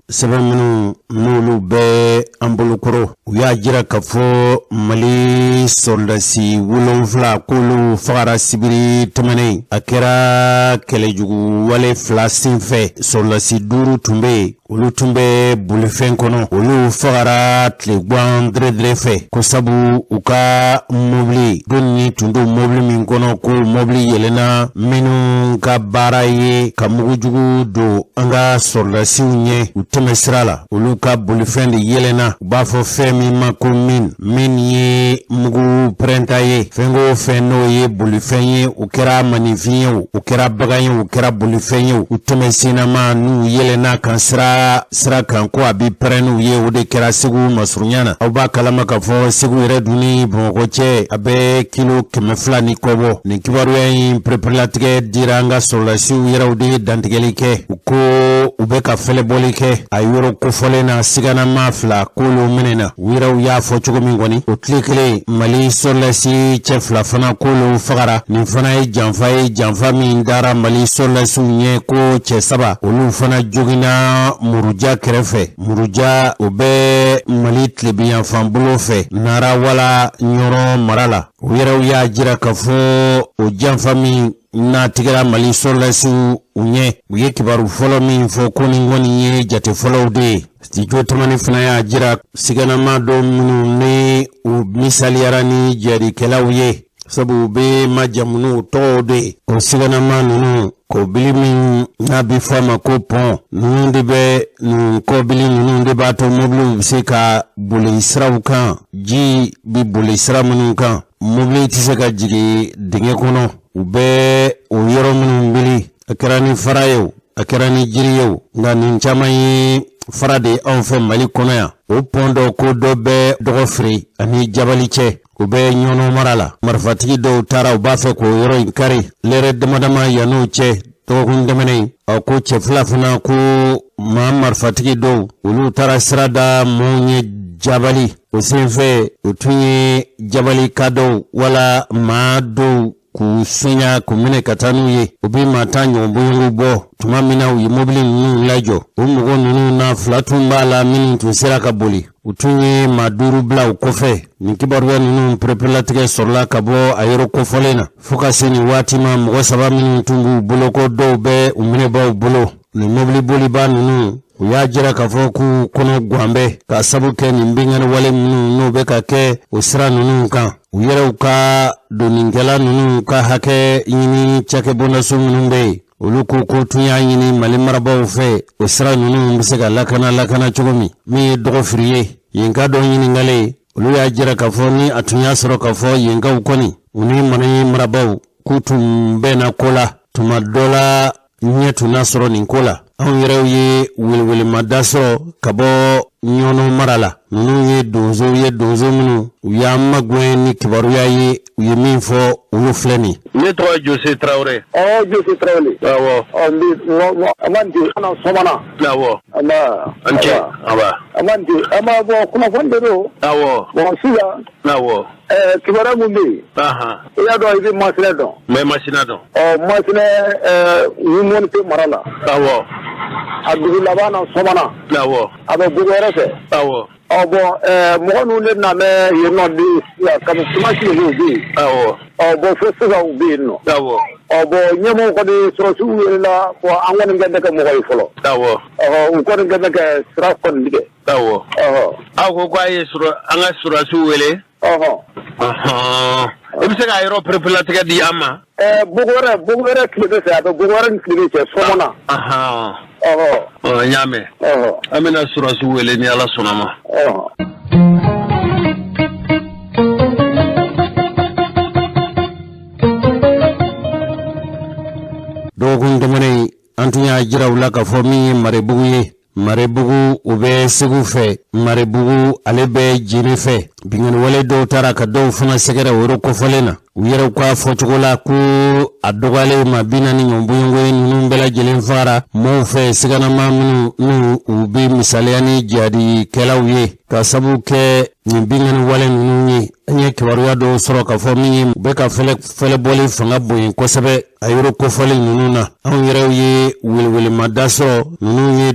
sabamunu nulu be ambulukuro ya jira kafo mali Mali soldasi wolonfla kulu fagara sibiri tɛmɛnen a kɛra kɛlɛjugu wale fila senfɛ soldasi 5 tun bɛ olu tun bɛ bolifɛn kɔnɔ olu fagara tilegwan dɛrɛdɛrɛ fɛ ko sabu u ka mobili don ni tun do mobili min kɔnɔ ko mobili yɛlɛnna minnu ka baara ye ka mugujugu don an ka soldasiw ɲɛ u tɛmɛ sira la olu ka bolifɛn de yɛlɛnna u b'a fɔ fɛn min ma ko min ye mugu pɛrɛnta ye fɛn ko fɛn n'o ye bolifɛn ye u kɛra manifin ye u kɛra bagan ye u kɛra bolifɛn ye u tɛmɛ senama n'u yɛlɛnna kan sira kan ko a bi pɛrɛn n'u ye o de kɛra Segu masurunya na aw b'a kalama ka fɔ Segu yɛrɛ dun ni Bamakɔ cɛ a bɛ kilo 200 ni kɔbɔ nin kibaruya in perepelatigɛ dira an ka soldasiw yɛrɛw de dantigɛli kɛ u ko u bɛ ka fɛlɛbɔli kɛ a yɔrɔ kofɔlen na siganama 2 kolo minɛna u yɛrɛw y'a fɔ cogo min kɔni o tile kelen Mali soldasi cɛ 2 fana kolo fagara nin fana ye janfa min dara Mali soldasiw ɲɛ ko cɛ 3 olu fana jogina Muruja kɛrɛfɛ Muruja o bɛ Mali tilebiyanfan bolo fɛ Nara wala Ɲɔrɔ mara la u yɛrɛw y'a jira ka fɔ o janfa min n'a tigɛra Mali soldasiw u ɲɛ u ye kibaru fɔlɔ min fɔ ko nin kɔni ye jate fɔlɔw de ye studio tamani fana y'a jira siganama dɔ minnu ni u misaliyara ni jarikɛlaw ye sabu u bɛ majamunu tɔgɔw de ye o siganama ninnu ko bili min n'a bi fɔ a ma ko pɔn ninnu de bɛ nin kɔbili ninnu de b'a to mobiliw bɛ se ka boli siraw kan ji bi boli sira minnu kan mobili tɛ se ka jigin dingɛ kɔnɔ u bɛ o yɔrɔ minnu bili a kɛra ni fara ye a kɛra ni jiri ye nka nin caman ye fara de anw fɛ Mali kɔnɔ yan o pɔn dɔ ko dɔ bɛ dɔgɔfiri ani jabali cɛ u bɛ ɲɔnɔ mara la marifatigi dɔw taara u b'a fɛ k'o yɔrɔ in kari lɛrɛ damadama yan'o cɛ dɔgɔkun tɛmɛnen a ko cɛ 2 fana ko maa marifatigi dɔw olu taara sira da mɔɔw ye jabali o senfɛ o tun ye jabali ka dɔw wala maa dɔw k'u sunya k'u minɛ ka taa n'u ye u bɛ maa ta ɲɔgɔnbɔɲɔgɔn bɔ tuma min na u ye mobili ninnu lajɔ o mɔgɔ ninnu na 2 tun b'a la minnu tun sera ka boli u tun ye maa 5 bila u kɔfɛ nin kibaruya ninnu perepelatigɛ sɔrɔla ka bɔ a yɔrɔ kofɔlen na fo ka se nin waati ma mɔgɔ 3 minnu tun b'u bolo ko dɔw bɛ u minɛbaaw bolo nin mobili boliba ninnu u y'a jira k'a fɔ k'u kɔnɔ ganbɛ ka sabu kɛ nin bingani wale minnu n'u bɛ ka kɛ o sira ninnu kan u yɛrɛw ka donninkɛla ninnu ka hakɛ ɲini cakɛbondaso minnu bɛ yen olu ko tun y'a ɲini Mali marabaw fɛ o sira ninnu bɛ se ka lakana cogo min ye dɔgɔfiri ye yen ka dɔ ɲininkale olu y'a jira k'a fɔ ni a tun y'a sɔrɔ k'a fɔ yenkaw kɔni u ni Mali marabaw k'u tun bɛnna ko la tuma dɔ la ɲɛ tun n'a sɔrɔ nin ko la anw yɛrɛw ye welewelema sɔrɔ ka bɔ ɲɔnɔ mara la ninnu ye donso minnu u y'an magwɛn ni kibaruya ye u ye min fɔ olu filɛ nin ne tɔgɔ Jose Traoré Jose Traoré awɔ amandi ana somana awɔ anke amandi ama bɔ kunnafoni de do awɔ bon sisan awɔ kibaruya mun bɛ yen i y'a dɔn i bɛ masina dɔn mɛ masina dɔn masina ɲumɔni tɛ mara la awɔ a dugu laban na somana awɔ a bɛ bugu wɛrɛ fɛ awɔ bon mɔgɔ ninnu de bɛna mɛn yen nɔ de ka semence ninnu bɛ yen awɔ bon fo sisan u bɛ yen nɔ awɔ bon ɲɛmɔgɔw kɔni sɔrɔsiw welela ko an kɔni ka ne kɛ mɔgɔ ye fɔlɔ awɔ u kɔni ka ne kɛ sira kɔni tigɛ awɔ aw ko k'a ye an ka sɔrɔsiw wele i bɛ se k'a yɔrɔ perepelatigɛ di an ma bugu wɛrɛ tile bɛ fɛ a bɛ bugu wɛrɛ ni tile bɛ cɛ sɔmɔna n y'a mɛn an bɛna sɔrɔsiw wele ni Ala sɔnna ma dɔgɔkun tɛmɛnen an tun y'a jira u la k'a fɔ min ye Marebugu ye Marebugu u bɛ Segu fɛ Marebugu ale bɛ Jene fɛ bingani wale dɔw taara ka dɔw fana sɛgɛrɛ o yɔrɔ kɔfɔlen na u yɛrɛw ka fɔcogo la ko a dɔgɔyalen ma 40 ɲɔgɔnbɔɲɔgɔn ninnu bɛɛ lajɛlen fagara mɔɔw fɛ siganama minnu u bɛ misaliya ni jihadikɛlaw ye ka sabu kɛ nin bingani wale ninnu ye an ye kibaruya do soro ka fo min be ka fele boli fanga boyin kosebe ayuro ko fole nununa an yere ye wilwil madaso nunu ye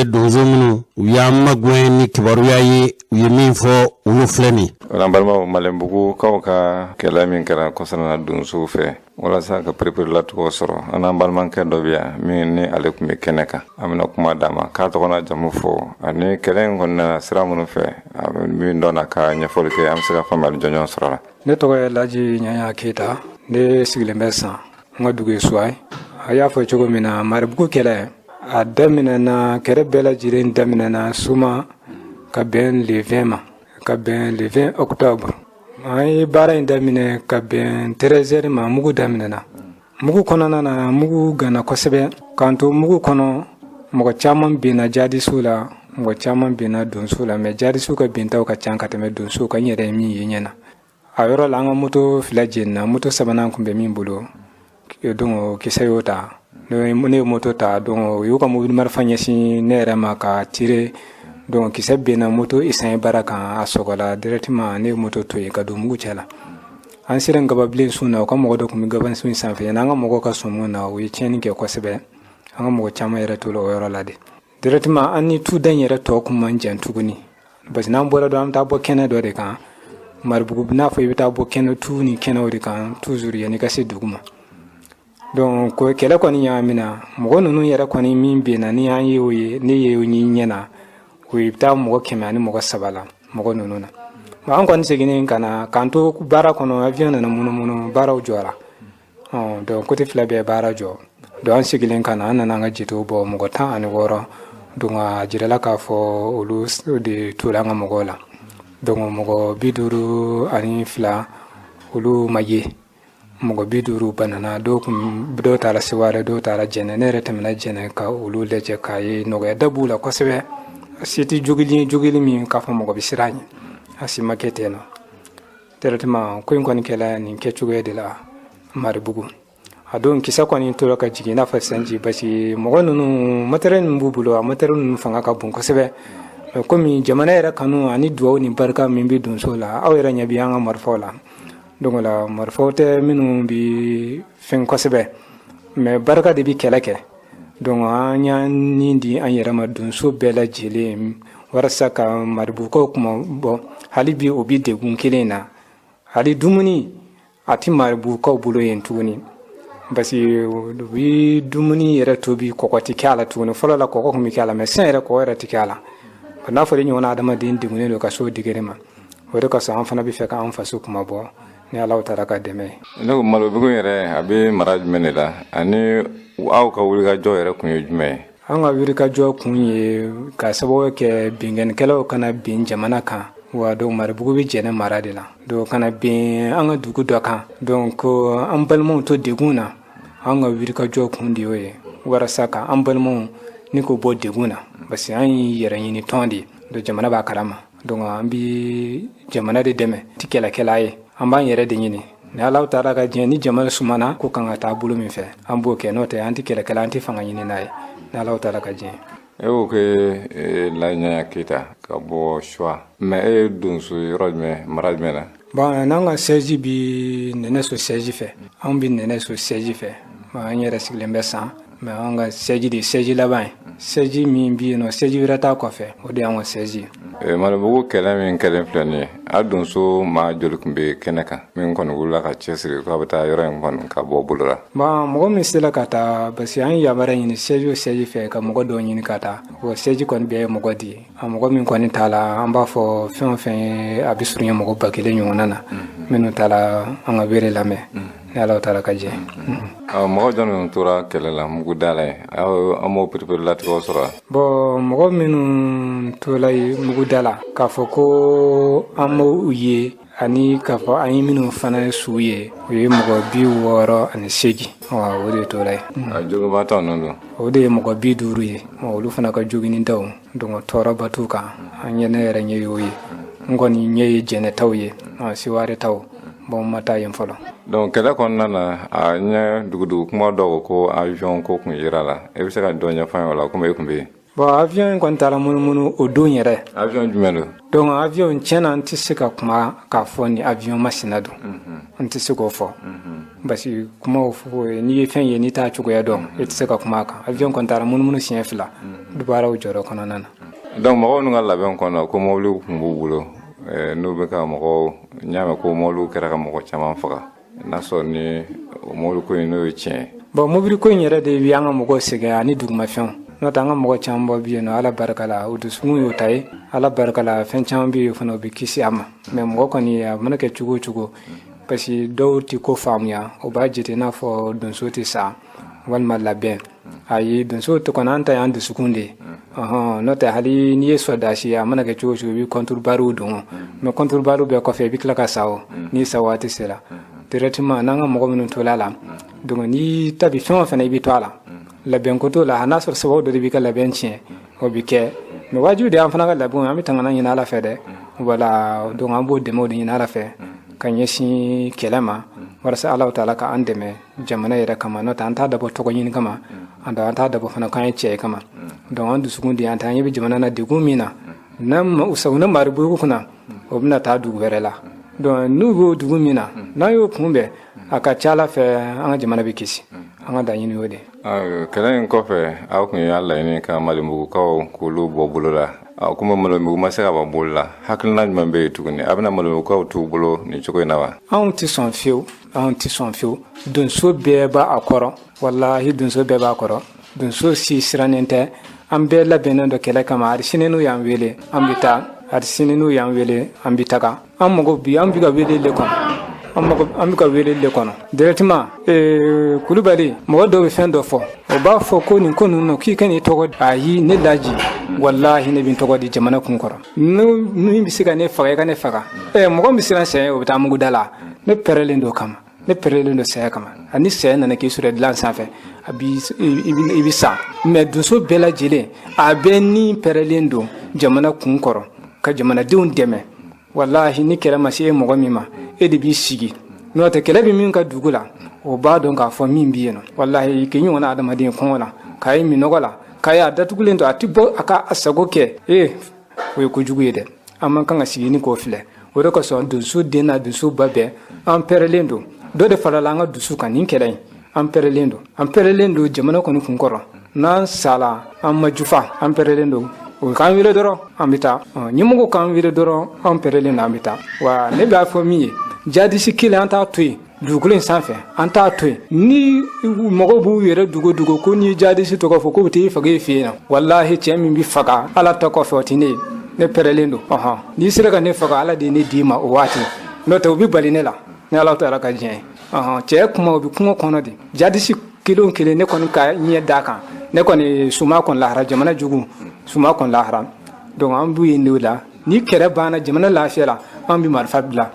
donzo munu ya magwe ni kibaruya ye min fo ulu fleni wala balma malembugu ka kala min kara kosana donzo fe wala sa ka prepare la to soro ana balman ka do biya min ni alekum keneka amina kuma dama ka to na jamu fo ani kelen gonna siramu fe min dona ka nya fo ke am sira famal jonyon soro ne to laji nya kita ne sigle mesa ngaduge suai aya fo chogo mina marbugo kele adamina na kere bela jiren damina na suma ka ben le 20 octobre ay bara indamine ka ben 13 ma mugu damina na mugu kono na mugu gana kosebe kanto mugu kono mo chaman bina jadi sula mo chaman bina don sula me jadi suka binta ka chanka teme don suka nyere mi yenyana ayoro langa muto filajin na muto sabana kumbe min bulo dongo kisayota ne moto ta dongo yuka mo marfanya si nere maka tire dongo kisabbe na moto isan baraka asogola directement ne moto to yi kadu mu chala an siran gaba blin suna ko mo do ko mi gaban sun san fe na ngamo ka sumu na wi cheni ke ko sebe an mo chama yere to lo yoro lade directement an ni tu dan yere to ko man jan tuguni bas nan bora do am ta bo kene do de kan marbugu na fo yita bo kene tu ni kene o de kan toujours yani ka se duguma donc ko kele ko ni yamina mo nunu yere ko ni min be na ni an yewi ni yewi ni nyena ko yita mo kemani mo sabala mo nunu na ma an kon segini kana kanto bara kono avion na muno bara ujora donc ko te flabe bara jo do an segilin kana na nga jito bo mo ta ani woro dunga jirela ka fo ulu de tulanga mogola donc mo biduru ani fla ulu maye mo biduru banana do do tala siware do tala jenere temna jene ka ulu leje kai no ga dabula ko sebe siti jugili mi ka fo mo bisirani asi makete no directement ko ngoni kala ni kechugo de la maribugu adon kisa ko ni to ka jigi na fa sanji basi mo nunu materen mbubulo materen fanga ka bun ko sebe ko mi jamana era kanu ani duwo ni barka min bi dun sola awera nya bi anga marfola donc la marfote minu bi fen ko sebe me barka de bi keleke donc anya ni di anyera ma dun so bela jele warasa ka maribu ko kuma bo hali bi obi de gun kelena hali dumuni ati maribu ko bulo yen tuni basi bi dumuni era to bi kokoti kala tuni fola la kokko mi kala me sen era ko era tikala na fo ni wona adama din digune lo ka so digerema wore ka so an fana bi fe ka an fasu kuma bo ni Allah ta raka deme no malo bugo yere abi maraj menela ani aw ka wuri ga jo yere kun yume an ga wuri ka jo kun ye ka sabo ke bingen kelo kana bin jamana kan wa do mar bugo bi jene maradila do kana bin an ga dugu do kan donc an balmo to diguna an ga wuri ka jo kun diwe wara saka an balmo ni ko bo diguna basi an yere ni tondi do jamana ba karama donc an bi jamana de deme tikela kelaye an ban yere de nyini ne Allah ta raka jeni jamana sumana ko kan ta bulu mi fe an bo ke note anti kela kala anti fanga nyini nayi ne Allah ta raka jeni o ke la nya kita ka bo shwa me dun su rojme marajme na ba nanga seji bi nene so seji fe an bi nene so seji fe ma nyere siglembe sa me anga seji di seji labai seji mi bi no seji rata ko fe o de an seji mala bugo kala min kala flani adun so ma jolkumbe kenaka min kon wula ka chesri ko bata yoren kon ka bo bulura ba mo mi sila kata basi an ya bara ni seji fe ka mo do ni kata o seji kon be mo godi am mo min kon tala am ba fo fen abisuri mo ba kele nyonana minu tala an abere lame ne ala tala kaje mo don tura kala la mu gudale amo prepare la to sora bo mo minu tolai mu dala ka fo ko amo uye ani ka fo ani minu fana suye uye mo bi woro ani segi wa wode to lay jogo bata nondo wode mo bi duruye mo lu fana ka jogi ni daw dongo tora batuka anyene yere nyeyoyi ngoni nyeye jene tawye si ware taw bon mata yem folo donc kala kon nana anya dugudu kuma do ko avion ko kun yirala e bi se ka donya fa wala kuma e kumbe bon avion kon tala mun o don yɛrɛ avion jumɛn don donc avion tiɲɛna n tɛ se ka kuma k'a fɔ ni avion masina don n tɛ se k'o fɔ parce que kuma o fɔ n'i ye fɛn ye n'i t'a cogoya dɔn i tɛ se ka kuma a kan avion kon tala mun siɲɛ 2 dubaaraw jɔyɔrɔ kɔnɔna na donc mɔgɔw n'u ka labɛn kɔnɔ ko mɔbiliw tun b'u bolo n'u bɛ ka mɔgɔw ɲaamɛ ko mɔbiliw kɛra ka mɔgɔ caman faga n'a sɔrɔ ni mɔbili ko in n'o ye tiɲɛ bon mobili ko in yɛrɛ de bi an ka mɔgɔw sɛgɛn ani dugumafɛnw n'o tɛ an ka mɔgɔ caman bɔ bi yen nɔ ala barika la o dusukun y'o ta ye ala barika la fɛn caman bɛ yen fana o bɛ kisi a ma mais mɔgɔ kɔni a mana kɛ cogo o cogo parce que dɔw tɛ ko faamuya o b'a jate i n'a fɔ donso tɛ sa walima labɛn ayi donso tɛ kɔni an ta y'an dusukun de ye n'o tɛ hali n'i ye sɔdasi a mana kɛ cogo o cogo i bɛ kɔnturubariw don mais kɔnturubariw bɛɛ kɔfɛ i bɛ tila ka sa o n'i sa waati sera directement n'an ka mɔgɔ minnu tola la donc n'i ta bi fɛn o fɛn i bɛ to a la labɛn ko t'o la n'a sɔrɔ sababu dɔ de b'i ka labɛn tiɲɛ o bɛ kɛ mais wajibi de an fana ka labɛnw an bɛ tangana ɲini ala fɛ dɛ voilà donc an b'o dɛmɛw de ɲini ala fɛ ka ɲɛsin kɛlɛ ma walasa ala taala ka an dɛmɛ jamana yɛrɛ kama n'o tɛ an t'a dabɔ tɔgɔ ɲini kama an t'a dabɔ fana k'an ye cɛ ye kama donc an dusukun de an ta an ɲɛ bɛ jamana na degun min na ne maribugu kunna o bɛna taa dugu wɛrɛ la donc n'u b'o dugu min na n'an y'o kunbɛn a ka ca ala fɛ an ka jamana bɛ kisi an ka laɲini y'o de kɛlɛ in kɔfɛ aw tun y'a laɲini ka malimugukaw k'olu bɔ bolo la komi malimugu ma se ka bɔ bolo la hakilina jumɛn bɛ yen tuguni a bɛna malimugukaw t'u bolo nin cogo in na wa anw tɛ sɔn fiyewu donso bɛɛ b'a kɔrɔ walahi donso bɛɛ b'a kɔrɔ donso si sirannen tɛ an bɛɛ labɛnnen dɔ kɛlɛ kama hali sini n'u y'an wele an bɛ taa hali sini n'u y'an wele an bɛ taga an mago bi an bɛ ka wele le kɔnɔ an bɛ ka wele le kɔnɔ directement kulubali mɔgɔ dɔw bɛ fɛn dɔ fɔ o b'a fɔ ko nin ko ninnu k'i ka n'i tɔgɔ di ayi ne laji walahi ne bɛ n tɔgɔ di jamana kun kɔrɔ min bɛ se ka ne faga i ka ne faga mɔgɔ min siran sɛgɛn o bɛ taa mugu da la ne pɛrɛlen don kama ne pɛrɛlen don sɛgɛn kama ani sɛgɛn nana k'i sɔrɔ dilan sanfɛ a i bɛ sa mais donso bɛɛ lajɛlen a bɛɛ ni pɛrɛlen don jamana kun kɔrɔ ka jamanadenw dɛmɛ walahi ni kɛlɛ ma se e mɔgɔ min ma e de b'i sigi n'o tɛ kɛlɛ bɛ min ka dugu la o b'a dɔn k'a fɔ min b'i yen nɔ walahi k'i ɲɔgɔnna adamaden kɔngɔ la k'a ye minɔgɔ la k'a ye a datugulen don a tɛ bɔ a ka a sago kɛ o ye kojugu ye dɛ an man kan ka sigi ni k'o filɛ o de kosɔn donso den n'a donso ba bɛɛ an pɛrɛlen don dɔ de farala an ka dusu kan nin kɛlɛ in an pɛrɛlen don jamana kɔni kun kɔrɔ n'an sala an ma jufa an pɛrɛlen don o k'an wele dɔrɔn an bɛ taa ɲɛmɔgɔ k'an wele dɔrɔn an pɛrɛlen don an bɛ taa wa ne b'a fɔ min ye jadisi kelen an t'a to yen dugukolo in sanfɛ an t'a to yen ni mɔgɔw b'u yɛrɛ dogo ko n'i ye jadisi tɔgɔ fɔ k'u bɛ t'i faga i fɛ yen na walahi cɛ min bɛ faga ala ta kɔfɛ o tɛ ne ye ne pɛrɛlen don n'i sera ka ne faga ala de ye ne d'i ma o waati n'o tɛ o bɛ bali ne la ni ala ta ala ka diɲɛ ye cɛ kuma o bɛ kungo kɔnɔ de jadisi kelen o kelen ne kɔni ka ɲɛ d'a kan ne kɔni suma kɔni lahara jamana jugu suma kɔni lahara donc an b'u ye ne la ni kɛlɛ banna jamana lafiya la an bɛ marifa bila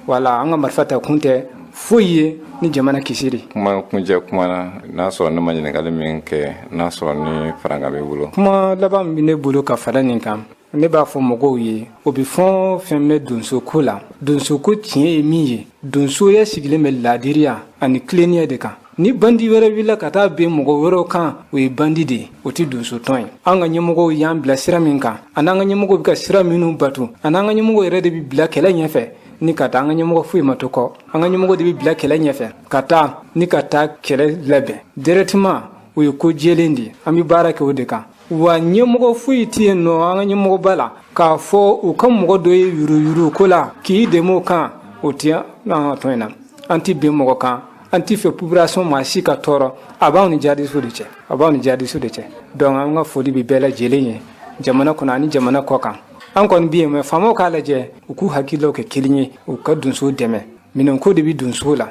wala an ka marifa ta kun tɛ foyi ye ni jamana kisi de kuma kuncɛ kuma na n'a sɔrɔ ne ma ɲininkali min kɛ n'a sɔrɔ ni faranga b'i bolo kuma laban min bɛ ne bolo ka fara nin kan ne b'a fɔ mɔgɔw ye o bɛ fɛn fɛn bɛ donso ko la donso ko tiɲɛ ye min ye donsoya sigilen bɛ laadiriya ani tilennenya de kan ni bandi wɛrɛ wulila ka taa ben mɔgɔ wɛrɛw kan o ye bandi de ye o tɛ donso tɔn ye an ka ɲɛmɔgɔw y'an bila sira min kan a n'an ka ɲɛmɔgɔw bɛ ka sira minnu bato a n'an ka ɲɛmɔgɔw yɛrɛ de bɛ bila kɛlɛ ɲɛfɛ ni ka taa an ka ɲɛmɔgɔ foyi ma to kɔ an ka ɲɛmɔgɔ de bɛ bila kɛlɛ ɲɛfɛ ka taa ni ka taa kɛlɛ labɛn directement o ye ko jɛlen de ye an bɛ baara kɛ o de kan wa ɲɛmɔgɔ foyi tɛ yen nɔ an ka ɲɛmɔgɔba la k'a fɔ u ka mɔgɔ dɔ ye yuruyuru ko la k'i dɛmɛ o kan o tɛ an ka tɔn in na an tɛ bɛn mɔgɔ kan an tɛ fɛ population maa si ka tɔɔrɔ a b'anw ni jihadistu de cɛ donc an ka foli bɛ bɛɛ lajɛlen ye jamana kɔnɔ ani jamana kɔ kan an kɔni bɛ yen mais faamaw k'a lajɛ u k'u hakililaw kɛ kelen ye u ka donso dɛmɛ minɛnko de bɛ donso la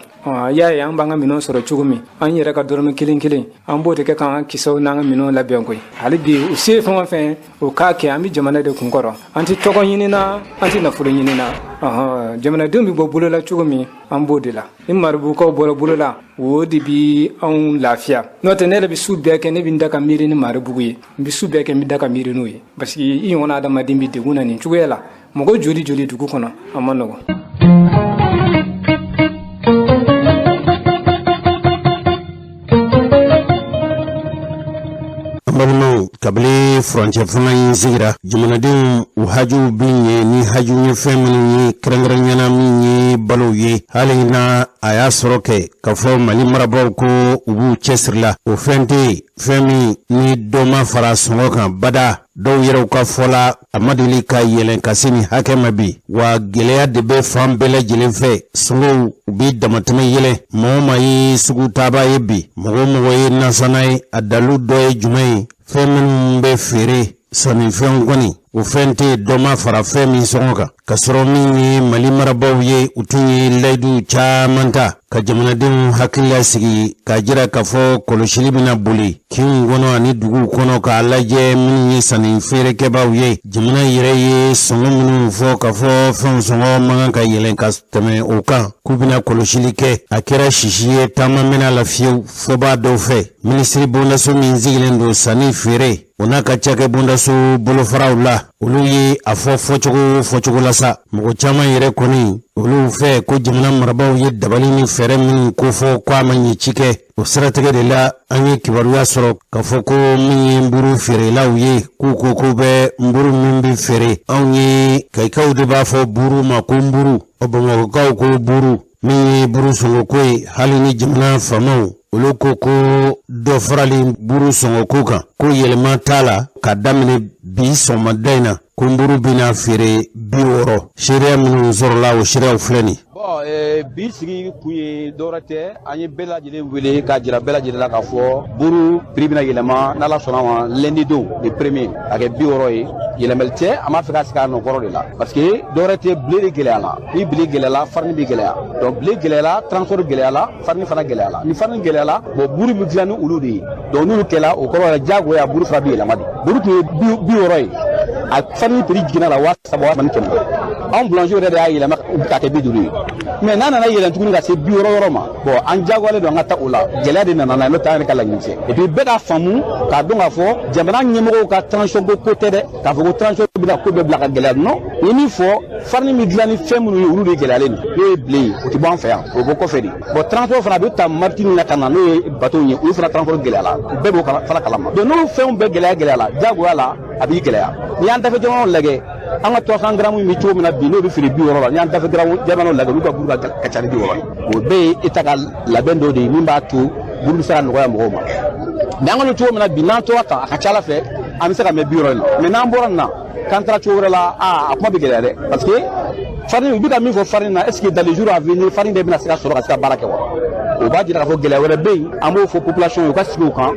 y'a ye an b'an ka minɛnw sɔrɔ cogo min an yɛrɛ ka dɔrɔmɛ kelen kelen an b'o de kɛ k'an ka kisɛw n'an ka minɛnw labɛn koyi hali bi u se fɛn o fɛn o k'a kɛ an bɛ jamana de kun kɔrɔ an tɛ tɔgɔ ɲini na an tɛ nafolo ɲini na jamanadenw bɛ bɔ bolo la cogo min an b'o de la ni maribukaw bɔra bolo la o de bɛ anw lafiya n'o tɛ ne yɛrɛ bɛ su bɛɛ kɛ ne bɛ n da ka miiri ni maribugu ye n bɛ su bɛɛ kɛ n bɛ da ka miiri n'o ye parce que i ɲɔgɔnna adamaden bɛ degun na nin cogoya la mɔgɔ joli joli dugu kɔnɔ a ma nɔgɔn. kabili frontier fanga yin zigira jamanaden u haju binye ni haju ni femini krangranyana mi balo ye halina aya soroke ka fo mali marabo ko ubu chesrla o fente femi ni doma fara songoka bada do yero ka fola amadili ka yelen kasini hakema bi wa geleya de be fam bele jilen fe songo ubi damatame yele moma yi sugu taba yebi mogo yi nasanai adalu doye jumai femin be fere sani fen goni u fente doma fara femi songoka kasoro min mali marabaw ye utunye laydu chamanta ka jamanaden hakilla sigi ka jira ka fo koloshili bina buli kin gono ani dugu kono ka alaje min ye sani fere kebaw ye jamana yere ye songo minu fo ka fo fen songo manga ka yelen ka teme o kan kubina koloshili ke akira shishiye tama mena la fiu fo ba do fe ministri bonda so min zigilen do sani fere ona ka chake bonda so bolo farawla olu ye afo fochogo lasa mugo chama yere koni olu fe ko jamana marabaw ye dabali ni fere min ko fo kwa manyi chike o siratige de la anye kibaru ya soro ka fo ko min mburu fere la uye ko be mburu min bi fere anye kai kaw de ba fo buru ma ko mburu obo kaw ko buru min buru songo koy hali ni jamana famaw olu ko do farali buru songo kuka ko yelma tala ka damine bi soma daina kumburu bina fere biworo sheria minu zorla o sheria ufleni bi sigi kuye dorate anye bela jile wele ka jira bela jile la ka fo buru pribina yelema na la sona wa lundi do le premier avec biworo yi yelemelte ama fika sika no goro de la parce que dorate blé gele ala ni blé gele la farni bi gele donc blé gele la transport gele ala farni fana gele ala ni farni gele ala bo buru mi glanu uludi donc nous kela o goro la jago ya buru frabi la madi buru biworo yi a farni pri gina la wa sabo man ken on blanche de ya yelema ka ke biduri mais nana na yelen tuguni ka se biworo ma bon an jagwale do ngata ula gele de nana no tan kala nginse et puis beda famu ka donga fo jamana nyemo ka transition ko côté de ka fo transition bina ko be blaka gele no ni fo farni mi glani femu no uru de gele ale ni blé o ti bon faire o boko fedi bon transport fana do ta martini na kana no bateau ni o fana transport gele ala be bo kala fala kala ma do no femu be gele ala jagwala abi gele ya ni an dafa jono lege an ka 300 grammes mi to mina bi no bi fili bi woro la ni an dafa grammes jamano lege lu ka buru ka cari bi woro o be itaka labendo de ni ba to buru sara no ya mo ma dango to mina bi nan to ata ka chala fe am saka me bi woro na me nan boran na kantra to woro la akuma bi gele de parce que farine bi ka mi fo farine na est ce que dans les jours à venir farine de bina saka soro ka saka baraka wa o ba jira fo gele wala be amo fo population yo ka siko kan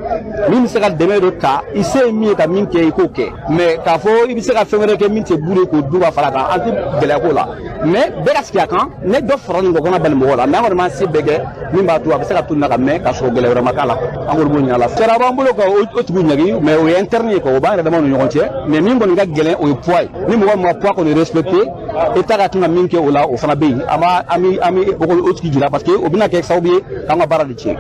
min saka deme do ka ise mi ka min ke ko ke mais ka fo ibi saka fengere ke min te bure ko duba fala kan anti gele ko la mais be ka sika kan ne do farani go gona bal mo wala mais on ma si bege min ba to ka saka tunna ka mais ka so gele wala makala angol mo nyala sera ba mbulo ko o tugu nyagi mais o interne ko ba da mo no ngonche mais min go nga gele o poids ni mo poids ko ni respecter eta ka tunna min ke wala o fana be ama ami ko o tugu jira parce que o bina ke sawbi kanga bara de che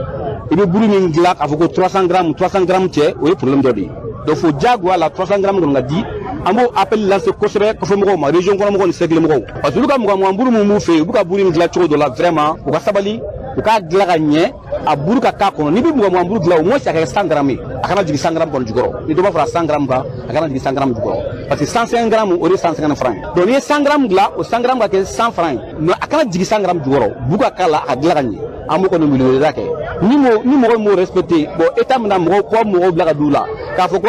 ibe buru min glak afoko 300 grammes che o problème dodi do fo jagwa la 300 grammes do ngadi amo appel lance kosre ko fo mo ma région ko mo ni segle mo parce que luka mo buru mo fe buka buru min glak cho do la vraiment o ka sabali o ka glaka nye a buru ka ko ni bi mo buru glak o mo sa ka 100 grammes akana jigi 100 grammes ko jugoro ni do ba fara 100 grammes ba akana jigi 100 grammes jugoro parce que 150 grammes o 150 francs donc ni 100 grammes gla o 100 grammes ka ke 100 francs no akana jigi 100 grammes jugoro buka kala a glaka nye amo ko no milieu da ke ni mo respecter bon état na mo ko mo blaka dula ka foko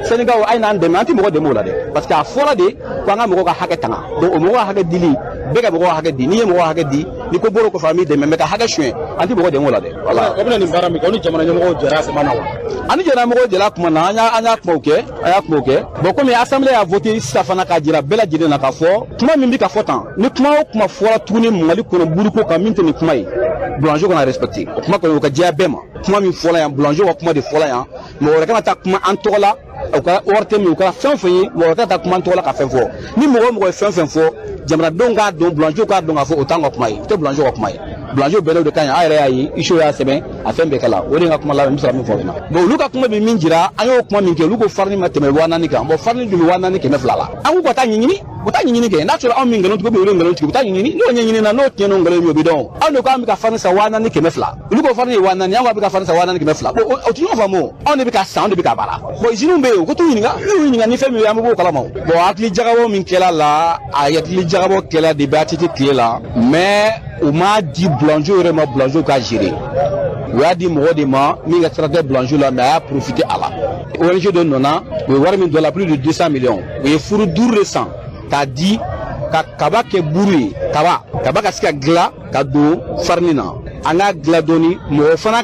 Sénégal ay nan de manti mo de mo la de parce que a fola de ko nga mo ko hake tanga donc mo wa hake dili bega mo hake di ni mo hake di ni ko boro ko famille de me ka hake chuen anti mo de mo la de voilà ko ni barami ko ni jamana mo jara se mana wa ani jara mo jara kuma na anya ko ke bon comme assemblée a voté safana ka jira bela jide na ka fo kuma min bi ka fotan ni kuma fola tuni mali ko no buru ko ka min ni kuma yi boulanger qu'on a respecté kuma ko ka dia bema kuma mi fola ya boulanger wa kuma de fola ya mo wala kana ta kuma antola o ka orte mi o ka fen fen mo wala ta kuma antola ka fen fo ni mo fen fo jamana donga don boulanger ka donga fo o tango kuma yi to boulanger wa kuma yi boulanger belo de kan ayre ayi isho ya seben a fen be kala o de nga kuma la mi sala mi fo na bo luka kuma bi min jira ayo kuma min ke luko farni ma teme wana ni kan bo farni dumi wana ni ke me flala an ko ta nyini buta nyini ke na tura min galon be wurin galon buta nyini no nyini na no tieno galon mi bidon an ko am ka fan sa wana ni kemefla lu ko fan ni wana ni an ko ka fan sa wana ni kemefla o ti no famo on be ka sound be ka bala bo jinu be ko tu nyini ni femi am bo kala mo bo atli jagabo min kela la ayatli jagabo kela de batiti kela mais o ma di blanjo vraiment blanjo ka gérer o ya di mo de ma mi ga traiter blanjo la mais a profiter à la ONG de nona we war min dollar plus de 200 millions we furu dur récent ta di ka kaba ke buru kaba ka sika gla ka do farnina anga gla doni mo fana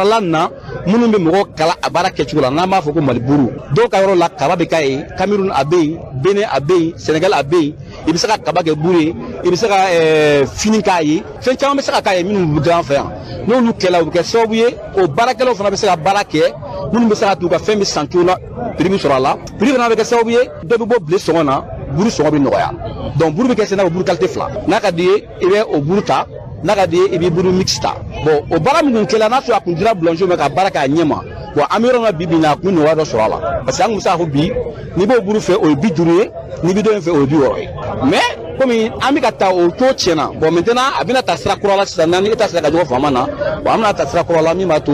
lanna munu be mo kala abara ke chula na ma foko mal buru do ka yoro la kaba be kai Cameroun abe Benin abe Senegal abe ibisaka kaba ke buru ibisaka fininka yi fe chama be saka kai minu grand frère no lu kela bu ke sobuye o barakelo fana be saka barake munu be saka tu ka femi sankula primi sura la primi na be ke sobuye do be bo ble songona buru songo be noya donc buru be ke sena buru qualité fla naka die ibe o buru ta naka die ibe buru mixta bon o bara mun kela na so akundira blanjo me ka baraka nyema bon amiro na bibi na kun no wado so ala parce que an musa ho bi ni bo buru fe o bi dure ni bi do fe o bi o mais comme ami ka ta o to chena bon maintenant abina ta sira kurala sanani eta sira ka jo fama na bon amna ta sira kurala mi ma to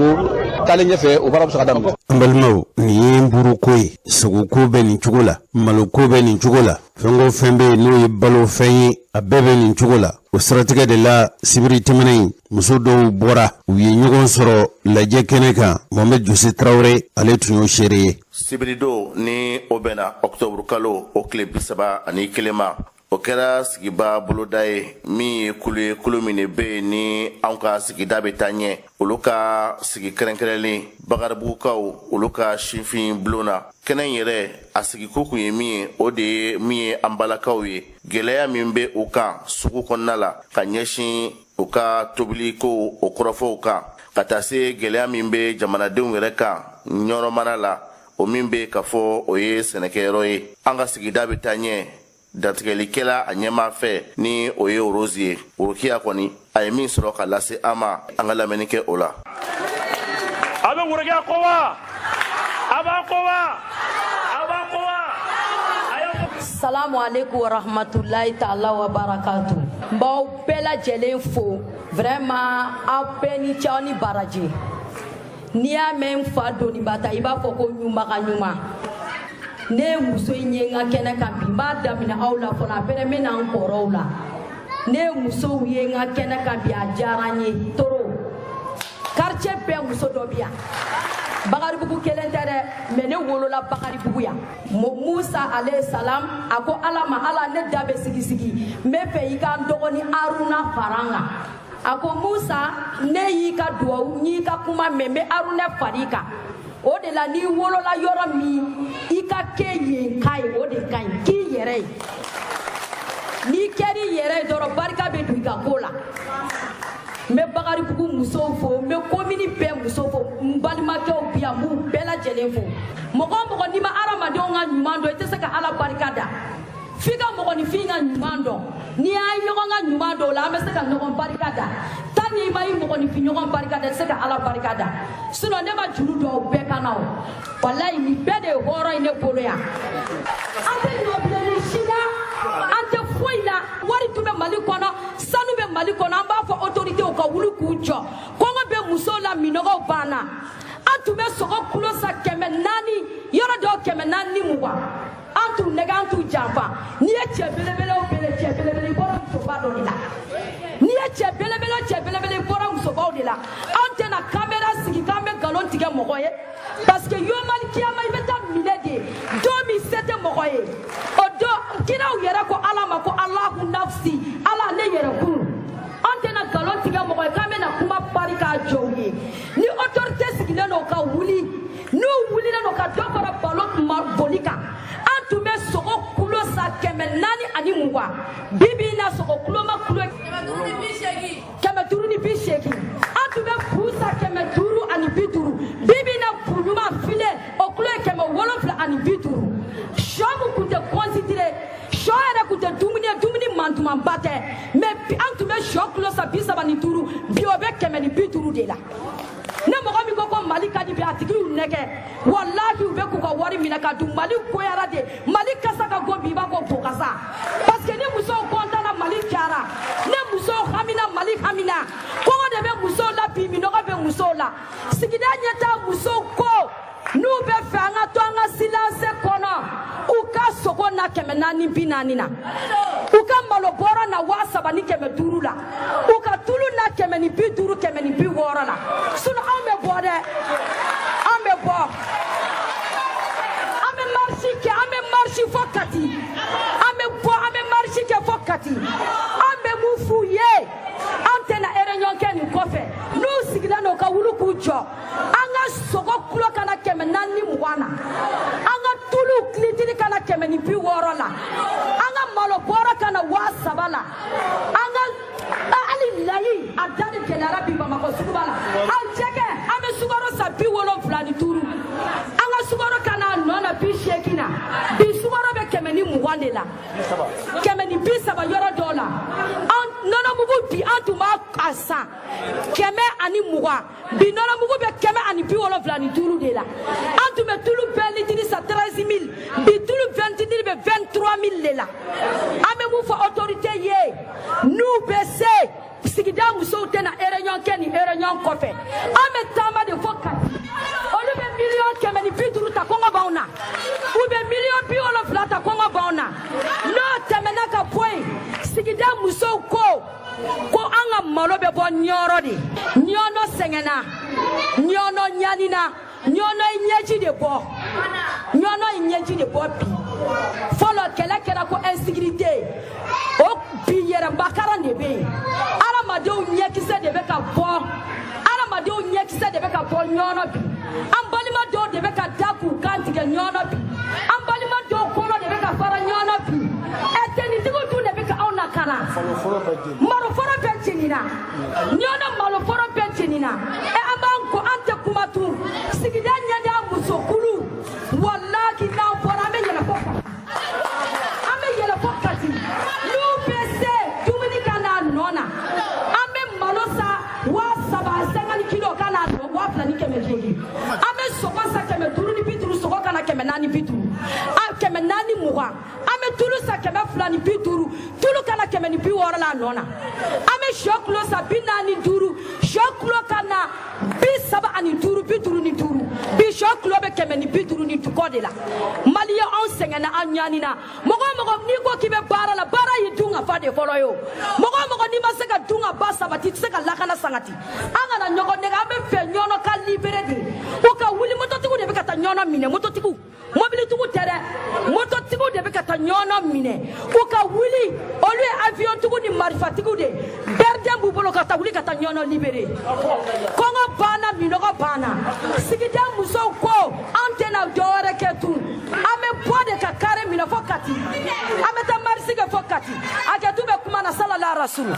tale nyefe o bara so kadam ambalmo ni mburu koy sugu ko be ni chugula malo ko be ni chugula fengo fembe no balo feyi abebe ni chugula o stratégie de la sibiri temenay muso do bora u ye ñogon soro la jekeneka Mohamed Jose Traoré ale tunyo chérie sibiri do ni obena octobre kalo o kle bisaba ani kelema o kɛra sigiba boloda ye min ye kulu mine be ni anw ka sigida be taa ɲɛ olu ka sigi kɛrɛnkɛrɛnlen bakaribugukaw olu ka sinfin bulonna kɛnɛ yɛrɛ a sigiko kun ye min ye o de ye min ye an balakaw ye gwɛlɛya min be u kan sugu kɔnɔna la ka ɲɛsin u ka tobiliko o kɔrɔfɔw kan ka taa se gwɛlɛya min be jamanadenw yɛrɛ kan ɲɔrɔmana la o min be ka fɔ o ye sɛnɛkɛyɔrɔ ye an ka sigida be taa ɲɛ datigɛlikɛla a ɲɛma fɛ ni o ye Rose ye Urukiya kɔni a ye min sɔrɔ ka lase an ma an ka lamɛnni kɛ o la a bɛ Urukiya ko wa a b'a ko wa a b'a ko wa Salamu alaikum wa rahmatulahi ta'ala wa barakatu n b'aw bɛɛ lajɛlen fo vraiment aw bɛɛ ni ce aw ni baraji n'i y'a mɛn n fa doniba ta i b'a fɔ ko ɲuman ka ɲuman ne muso in ye n ka kɛnɛ kan bi n b'a daminɛ aw la fɔlɔ après n bɛna n kɔrɔw la ne musow ye n ka kɛnɛ kan bi a diyara n ye trop quartier bɛɛ muso dɔ bi yan Bakaribugu kelen tɛ dɛ mais ne wolola Bakaribugu yan Musa alayhi salam a ko Ala ma Ala ne da bɛ sigi n bɛ fɛ i ka n dɔgɔnin Aruna fara n kan a ko Musa ne y'i ka duwawu n y'i ka kuma mɛn n bɛ Aruna far'i kan o de la n'i wolola yɔrɔ min i ka kɛ yen ka ye o de ka ɲi k'i yɛrɛ ye n'i kɛr'i yɛrɛ ye dɔrɔn barika bɛ don i ka ko la n bɛ Bakaribugu musow fo n bɛ commune bɛɛ musow fo n balimakɛw bi yan n b'u bɛɛ lajɛlen fo mɔgɔ o mɔgɔ n'i ma hadamadenw ka ɲuman dɔn i tɛ se ka Ala barika da f'i ka mɔgɔninfin ka ɲuman dɔn n'i y'a ɲɔgɔn ka ɲuman dɔn o la an bɛ se ka ɲɔgɔn barika da tant n'i ma i mɔgɔninfin ɲɔgɔn barika da i tɛ se ka Ala barika da sinon ne ma juru dɔn o bɛɛ kan na o walayi nin bɛɛ de ye hɔrɔn ye ne bolo yan an tɛ ɲɔbileni si la an tɛ foyi la wari tun bɛ Mali kɔnɔ sanu bɛ Mali kɔnɔ an b'a fɔ autoritew ka wuli k'u jɔ kɔngɔ bɛ musow la minɔgɔw banna an tun bɛ sɔgɔ kulo san 400 yɔrɔ dɔw 420 ni mugan an t'u nɛgɛ an t'u janfa n'i ye cɛ belebelew bele cɛ belebele bɔra musoba dɔ de la n'i ye cɛ belebele bɔra musobaw de la an tɛna kamera sigi k'an bɛ nkalon tigɛ mɔgɔ ye parce que yomal kiyama i bɛ taa minɛ de don min se tɛ mɔgɔ ye o don kiraw yɛrɛ ko Ala ma ko Allahu nafsi Ala ne yɛrɛ kun an tɛna nkalon tigɛ mɔgɔ ye k'an bɛna kuma barika jɔ u ye ni autorité sigilen don ka wuli n'u wulilen don ka dɔ fara balo boli kan an tun bɛ sogo kulo san 420 bi bi in na sogo kulo ma kulo 580 an tun bɛ fu san 550 bi bi in na fu ɲuman filet o kulo ye 750 sɔ mun tun tɛ considéré sɔ yɛrɛ tun tɛ dumuni ye dumuni mantumanba tɛ mais an tun bɛ sɔ kulo san 35 bi o bɛ 150 de la ne mɔgɔ min ko Mali ka di bi a tigi y'u nɛgɛ wallahi u bɛ k'u ka wari minɛ ka dun Mali goyara de Mali kasa ka go bi ba ko pokasa parce que ni muso konta na mali jara ne muso hamina mali hamina ko de be muso la bi mi no be muso la sigida nyata muso ko nu be fanga to anga silence kono uka soko na kemenani binani na uka malobora na wasaba ni keme duru la uka tulu na kemeni bi duru kemeni bi wora la sunu ame bode ame bo ame marchi fokati ame bo ame marchi ke fokati ame mufu ye antena erenyon ken kofe nu sigida no ka wulu kujo anga soko kulo kana kemenani mwana anga tulu klitini kana kemeni bi wora la anga malobora kana wasaba la anga ali layi adani kelara bi mama ko sugubala ajeke ame sugaro sabi wolo flani turu anga sugaro kana nona bi shekina bi sugaro be kemeni muwande la kemeni bi saba yoro dola an nona mugu bi antuma asa keme ani muwa bi nona mugu be keme ani bi wolo flani turu de la antume tulu beli tini sa 13000 bi tulu 20 be 23000 de la ame mu fa autorité ye nous bese sigida muso tena erenyon keni erenyon kofe ame tama de fokati olu be million kemeni biduru ta kongo bauna ube million bi olo flata kongo bauna no temena ka point sigida muso ko anga malo be bon nyoro di nyono sengena nyono nyanina nyono nyeji de bo bi folo kele kera ko insécurité o bi yere bakara de be alamado nyekise de be ka bo alamado nyekise de be ka bo nyono bi ambalima do de be ka daku kantige nyono bi ambalima do kono de be ka fara nyono bi eteni tigo tu de be ka ona kana maro foro bentinina nyono malo foro bentinina e abanko ante kumatu sigida nyanda muso kulu wallahi na fora me yela foka ame yela fokati nu pese tumini kana nona ame malosa wa saba 50 kilo kana wa plani keme jogi ame soko sa keme turu ni bituru soko kana keme nani bituru a keme nani muwa ame tulu sa keme flani bituru tulu kana keme ni biwora la nona ame shoklo sa binani duru shoklo kana bisaba ani duru bituru ni duru bi shoklo be keme ni bituru ni tukode la maliya on sengena anyani na mogo ni ko kibe bara la bara yidunga fade foloyo mogo ni masaka dunga basa batiti seka lakana sangati anga na nyogo nega be fe nyono ka libere di uka wuli mototiku de be kata nyono mine mototiku mobili tuku tere mototiku de be kata nyono mine uka wuli olue avion tuku ni marifatiku de berde mbubolo kata wuli kata nyono libere kongo bana minogo bana sigida muso ko antena dore ketu ame bode ka kare mino fokati ame ta marsiga fokati ajatu be kuma na sallallahu rasul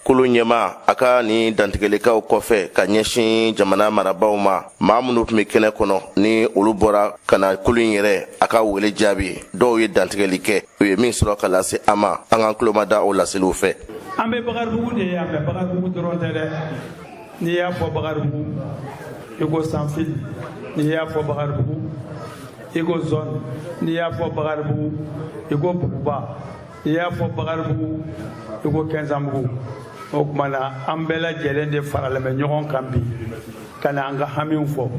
kulu ɲɛma a ka ni dantigɛlikaw kɔfɛ ka ɲɛsin jamana marabaw ma maa minnu tun bɛ kɛnɛ kɔnɔ ni olu bɔra ka na kulu in yɛrɛ a ka wele jaabi dɔw ye dantigɛli kɛ u ye min sɔrɔ ka lase an ma an k'an tulo ma da o laseliw fɛ. an bɛ Bakaribugu de ye an bɛ Bakaribugu dɔrɔn tɛ dɛ n'i y'a fɔ Bakaribugu i ko Sanfili n'i y'a fɔ Bakaribugu i ko zone n'i y'a fɔ Bakaribugu i ko Buguba n'i y'a fɔ Bakaribugu i ko Kɛnsanbugu. O kuma na an bɛɛ lajɛlen de faralen bɛ ɲɔgɔn kan bi ka na an ka hamiw fɔ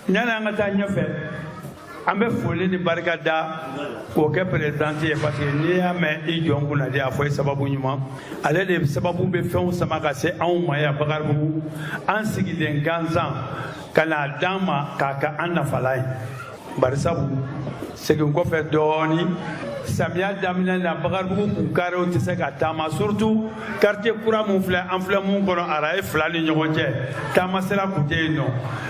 yanni an ka taa ɲɛfɛ an bɛ foli ni barika da k'o kɛ perezidanti ye parce que n'i y'a mɛn i jɔn kunna de a fɔ ye sababu ɲuman ale de sababu bɛ fɛnw sama ka se anw ma yan Bakaribugu an sigilen gansan ka n'a d'an ma k'a kɛ an nafala ye barisabu segin kɔfɛ dɔɔni samiya daminɛ na Bakaribugu kun karew tɛ se ka taama surtout quartier kura mun filɛ an filɛ mun kɔnɔ araye fila ni ɲɔgɔn cɛ taama sira kun tɛ yen nɔ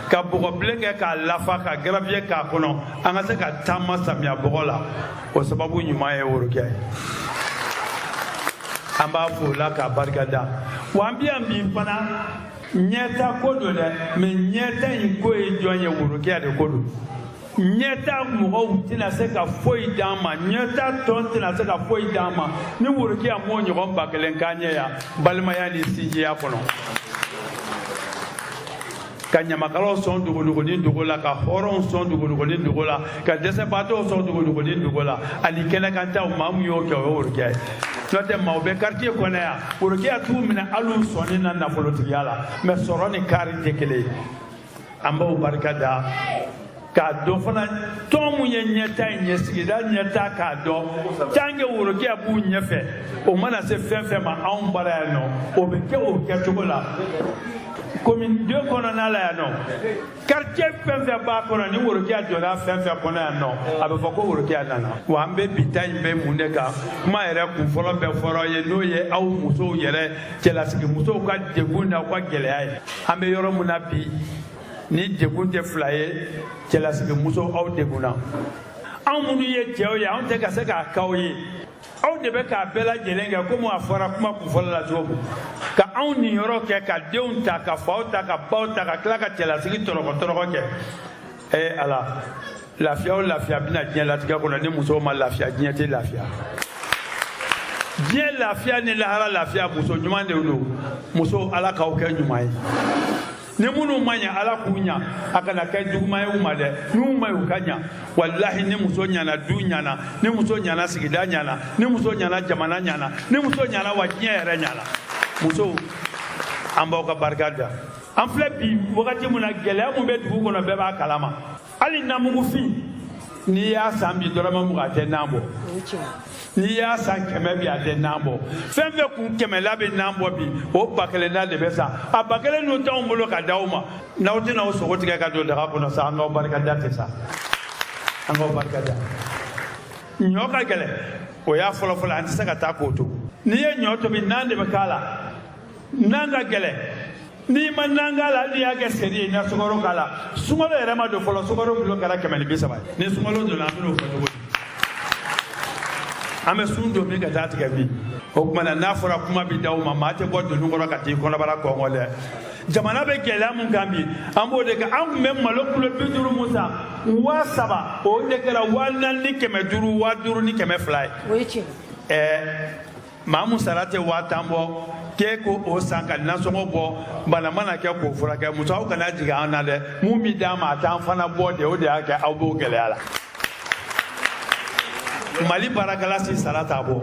ka bɔgɔbilen kɛ k'a lafa ka gravier k'a kɔnɔ an ka se ka taama samiya bɔgɔ la o sababu ɲuman ye worokɛ an b'a fo la k'a barika da wa an bɛ yan bi fana ɲɛta ko don dɛ mais ɲɛta in ko ye jɔn ye worokɛ de ko don. ɲɛta mɔgɔw tɛna se ka foyi d'an ma ɲɛta tɔn tɛna se ka foyi d'an ma ni worokiya m'o ɲɔgɔn 1000 k'an ɲɛ yan balimaya ni sinjiya kɔnɔ ka ɲamakalaw sɔn dogodogonin dogo la ka hɔrɔnw sɔn dogodogonin dogo la ka dɛsɛbaatɔw sɔn dogodogonin dogo la ani kɛnɛkantaw maa min y'o kɛ o ye worokiya ye n'o tɛ maaw bɛ quartier kɔnɔ yan worokiya t'u minɛ hali u sɔnni na nafolotigiya la mais sɔrɔ ni kari tɛ kelen ye an b'o barika da k'a dɔn fana tɔn mun ye ɲɛta in ye sigida ɲɛta k'a dɔn tant que worokiya b'u ɲɛfɛ o mana se fɛn fɛn ma anw bara yan nɔ o bɛ kɛ o kɛcogo la commune 2 kɔnɔna la yan nɔ quartier fɛn fɛn b'a kɔnɔ ni worokiya jɔra fɛn fɛn kɔnɔ yan nɔ a bɛ fɔ ko worokiya nana wa an bɛ bi ta in bɛ mun de kan kuma yɛrɛ kun fɔlɔ bɛ fɔra ye n'o ye aw musow yɛrɛ cɛlasigi musow ka degun n'aw ka gɛlɛya ye an bɛ yɔrɔ mun na bi ni degun tɛ fila ye cɛlasigi musow aw degunna anw minnu ye cɛw ye anw tɛ ka se k'a k'aw ye aw de bɛ k'a bɛɛ lajɛlen kɛ komi a fɔra kuma kun fɔlɔ la cogo min ka anw niyɔrɔ kɛ ka denw ta ka faw ta ka baw ta ka tila ka cɛlasigi tɔrɔkɔ kɛ ala lafiya o lafiya bɛna diɲɛ latigɛ kɔnɔ ni musow ma lafiya diɲɛ tɛ lafiya diɲɛ lafiya ni lahara lafiya muso ɲuman de don musow ala k'aw kɛ ɲuman ye ni minnu ma ɲɛ ala k'u ɲa a kana kɛ juguman ye u ma dɛ n'u ma y'u ka ɲa walahi ni muso ɲana du ɲana ni muso ɲana sigida ɲana ni muso ɲana jamana ɲana ni muso ɲana wa diɲɛ yɛrɛ ɲana musow an b'aw ka barika da an filɛ bi wagati min na gɛlɛya min bɛ dugu kɔnɔ bɛɛ b'a kalama hali namugufin n'i y'a san bi dɔrɔmɛ 20 a tɛ nan bɔ n'i y'a san 100 bi a tɛ nan bɔ fɛn fɛn kun 100 bɛ nan bɔ bi o 1000 na de bɛ sa a 1000 n'o t'anw bolo ka d'aw ma n'aw tɛna o sogo tigɛ ka don daga kɔnɔ sa an k'aw barika da tɛ sa an k'aw barika da ɲɔ ka gɛlɛn o y'a fɔlɔ-fɔlɔ an tɛ se ka taa k'o to n'i ye ɲɔ tobi nan de bɛ k'a la nan ka gɛlɛn n'i ma nan k'a la hali n'i y'a kɛ seri ye na sukaro k'a la sunkalo yɛrɛ ma don fɔlɔ sukaro kilo kɛra 130 ye ni sunkalo donna an bɛn'o fɔ cogo di an bɛ sun don min ka taa tigɛ bi o tuma na n'a fɔra kuma bɛ d'aw ma maa tɛ bɔ donni kɔrɔ ka t'i kɔnɔbara kɔngɔ dɛ jamana bɛ gɛlɛya mun kan bi an b'o de kɛ an tun bɛ malo kilo 50 mun san 3000 o de kɛra 4500 5000 ni 200 ye o ye tiɲɛ maa mun sara tɛ 1000 bɔ k'e ko o san ka nasɔngɔ bɔ bana mana kɛ k'o furakɛ muso aw kana jigin an na dɛ mun bɛ d'an ma a t'an fana bɔ de o de y'a kɛ aw b'o gɛlɛya la mali baarakɛla si sara t'a bɔ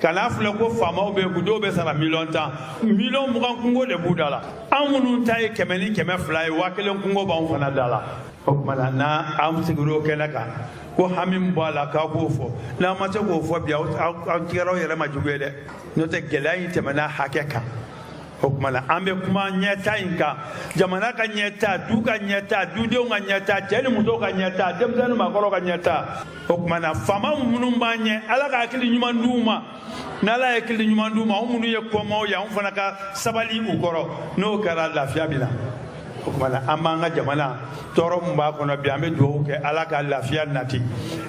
kana filɛ ko faamaw bɛ yen dɔw bɛ sara 10,000,000 20,000 kungo de b'u da la an minnu ta ye 100 ni 200 ye 1000 kungo b'anw fana da la o tuma na n'an sigir'o kɛnɛ kan ko hami min b'a la k'a k'o fɔ n'an ma se k'o fɔ bi aw tigɛra aw yɛrɛ ma jugu ye dɛ n'o tɛ gɛlɛya in tɛmɛna hakɛ kan o tuma na an bɛ kuma ɲɛta in kan jamana ka ɲɛta du ka ɲɛta dudenw ka ɲɛta cɛ ni musow ka ɲɛta denmisɛnnin maakɔrɔw ka ɲɛta o tuma na faama minnu b'an ɲɛ ala ka hakili ɲuman d'u ma n'ala ye hakili ɲuman d'u ma anw minnu ye kɔmaw ye anw fana ka sabali u kɔrɔ n'o kɛra lafiya bɛ na o tuma na an b'an ka jamana tɔɔrɔ min b'a kɔnɔ bi an bɛ dugawu kɛ ala ka lafiya nati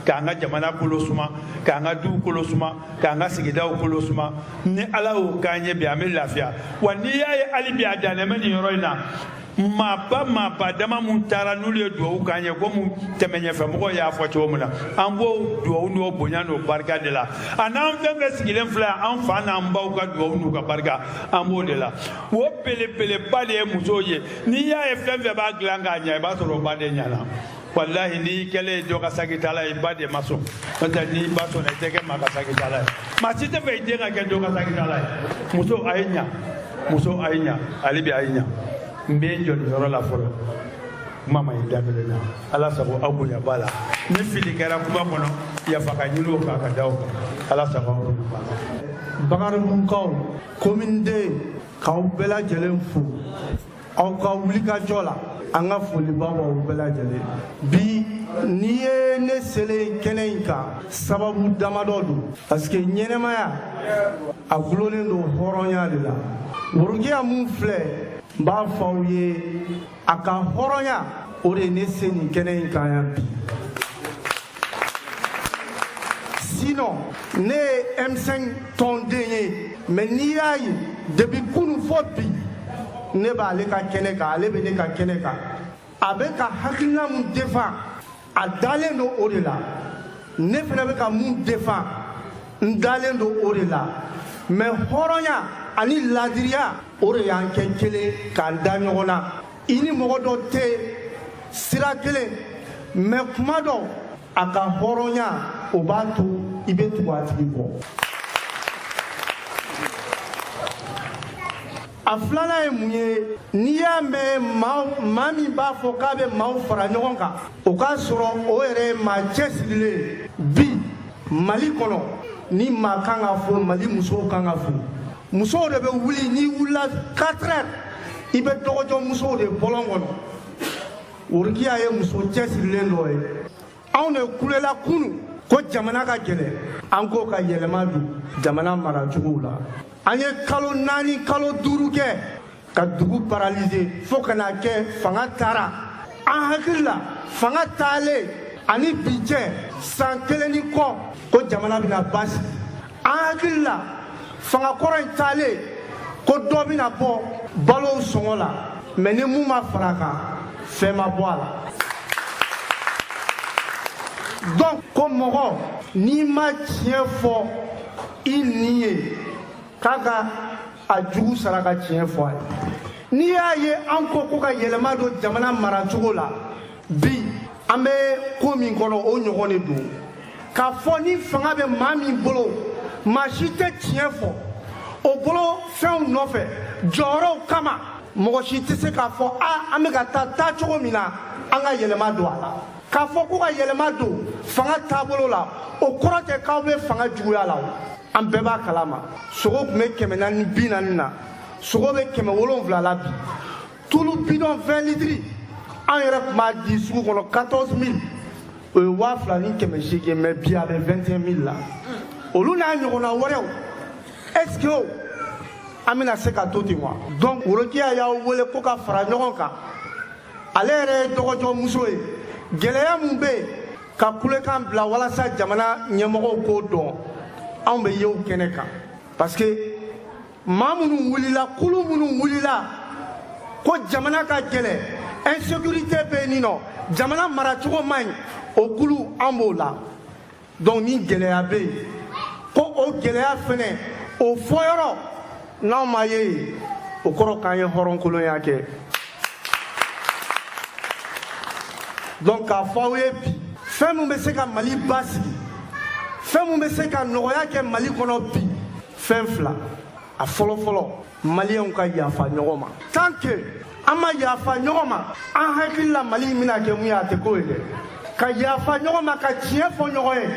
k'an ka jamana kolo suma k'an ka duw kolo suma k'an ka sigidaw kolo suma ni ala y'o k'an ye bi an bɛ lafiya wa n'i y'a ye hali bi a dannen bɛ nin yɔrɔ in na maaba dama mun taara n'olu ye dugawu k'an ye komi tɛmɛɲɛfɛmɔgɔw y'a fɔ cogo min na an b'o dugawu n'o bonya n'o barika de la a n'an fɛn fɛn sigilen filɛ an fa n'an baw ka dugawu n'u ka barika an b'o de la o belebeleba de ye musow ye n'i y'a ye fɛn fɛn b'a dilan k'a ɲɛ i b'a sɔrɔ o ba de ɲɛna walahi n'i kɛlen ye dɔ ka sagitala ye i ba de ma sɔn n'o tɛ n'i ba sɔnna i tɛ kɛ maa ka sagitala ye maa si tɛ fɛ i den ka kɛ dɔ ka sagitala ye muso a ye ɲa muso a ye ɲa ale bi a ye ɲa n bɛ jɔ nin yɔrɔ la fɔlɔ kuma ma ɲi da kelen na ala sago aw bonya b'a la ni fili kɛra kuma kɔnɔ yafa ka ɲini o kan ka da o kan ala sago aw bonya b'a la. Bakaribugukaw commune 2 k'aw bɛɛ lajɛlen fo aw ka wulikajɔ la an ka foli b'a ma aw bɛɛ lajɛlen bi n'i ye ne selen kɛnɛ in kan sababu damadɔ don parce que ɲɛnɛmaya a gulonnen don hɔrɔnya de la worokiya mun filɛ n b'a fɔ aw ye a ka hɔrɔnya o de ye ne se nin kɛnɛ in kan yan bi sinon ne ye M5 tɔnden ye mais n'i y'a ye depuis kunu fɔ bi ne b'ale ka kɛnɛ kan ale bɛ ne ka kɛnɛ kan a bɛ ka hakilina mun défend a dalen don o de la ne fana bɛ ka mun défend n dalen don o de la mais hɔrɔnya ani ladiriya o de y'an kɛ kelen k'an da ɲɔgɔn na i ni mɔgɔ dɔ tɛ sira kelen mais kuma dɔ a ka hɔrɔnya o b'a to i bɛ tugu a tigi kɔ. a filanan ye mun ye n'i y'a mɛn maa min b'a fɔ k'a bɛ maaw fara ɲɔgɔn kan o k'a sɔrɔ o yɛrɛ ye maa cɛsirilen bi Mali kɔnɔ ni maa kan ka fɔ Mali musow kan ka fɔ musow de bɛ wuli n'i wulila 4 heures i bɛ dɔgɔjɔ musow de bɔlɔn kɔnɔ Worokiya ye muso cɛsirilen dɔ ye anw de kulela kunu ko jamana ka gɛlɛn an ko ka yɛlɛma don jamana maracogow la an ye kalo 4 kalo 5 kɛ ka dugu paralyser fo ka na kɛ fanga taara an hakili la fanga taalen ani bi cɛ san 1 ni kɔ ko jamana bɛna basigi an hakili la fanga kɔrɔ in taalen ko dɔ bɛna bɔ balow sɔngɔ la mais ni mun ma fara kan fɛn ma bɔ a la donc ko mɔgɔ n'i ma tiɲɛ fɔ i ni ye k'a ka a jugu sara ka tiɲɛ fɔ a ye n'i y'a ye an ko ka yɛlɛma don jamana maracogo la bi an bɛ ko min kɔnɔ o ɲɔgɔn de don k'a fɔ ni fanga bɛ maa min bolo maa si tɛ tiɲɛ fɔ o bolo fɛnw nɔfɛ jɔyɔrɔw kama mɔgɔ si tɛ se k'a fɔ an bɛ ka taa cogo min na an ka yɛlɛma don a la k'a fɔ ko ka yɛlɛma don fanga taabolo la o kɔrɔ tɛ k'aw bɛ fanga juguya la o an bɛɛ b'a kalama sogo tun bɛ 440 na sogo bɛ 700 la bi tulu bidon 20 litiri an yɛrɛ tun b'a di sugu kɔnɔ 14 000 o ye 2800 mais bi a bɛ 21 000 la olu n'a ɲɔgɔnna wɛrɛw est-ce que an bɛna se ka to ten wa donc Worokiya y'aw wele ko ka fara ɲɔgɔn kan ale yɛrɛ ye dɔgɔjɔ muso ye gɛlɛya mun bɛ yen ka kulekan bila walasa jamana ɲɛmɔgɔw k'o dɔn anw bɛ ye o kɛnɛ kan parce que maa minnu wulila kulu minnu wulila ko jamana ka gɛlɛn insécurité bɛ yen nɔ jamana maracogo man ɲi o kulu an b'o la donc ni gɛlɛya bɛ yen ko o gɛlɛya fɛnɛ o fɔyɔrɔ n'anw ma ye o kɔrɔ k'an ye hɔrɔnkolonya kɛ donc k'a fɔ aw ye bi fɛn min bɛ se ka Mali basigi fɛn min bɛ se ka nɔgɔya kɛ Mali kɔnɔ bi fɛn fila a fɔlɔfɔlɔ maliyɛnw ka yafa ɲɔgɔn ma tant que an ma yafa ɲɔgɔn ma an hakili la Mali in bɛna kɛ mun ye a tɛ ko ye dɛ ka yafa ɲɔgɔn ma ka tiɲɛ fɔ ɲɔgɔn ye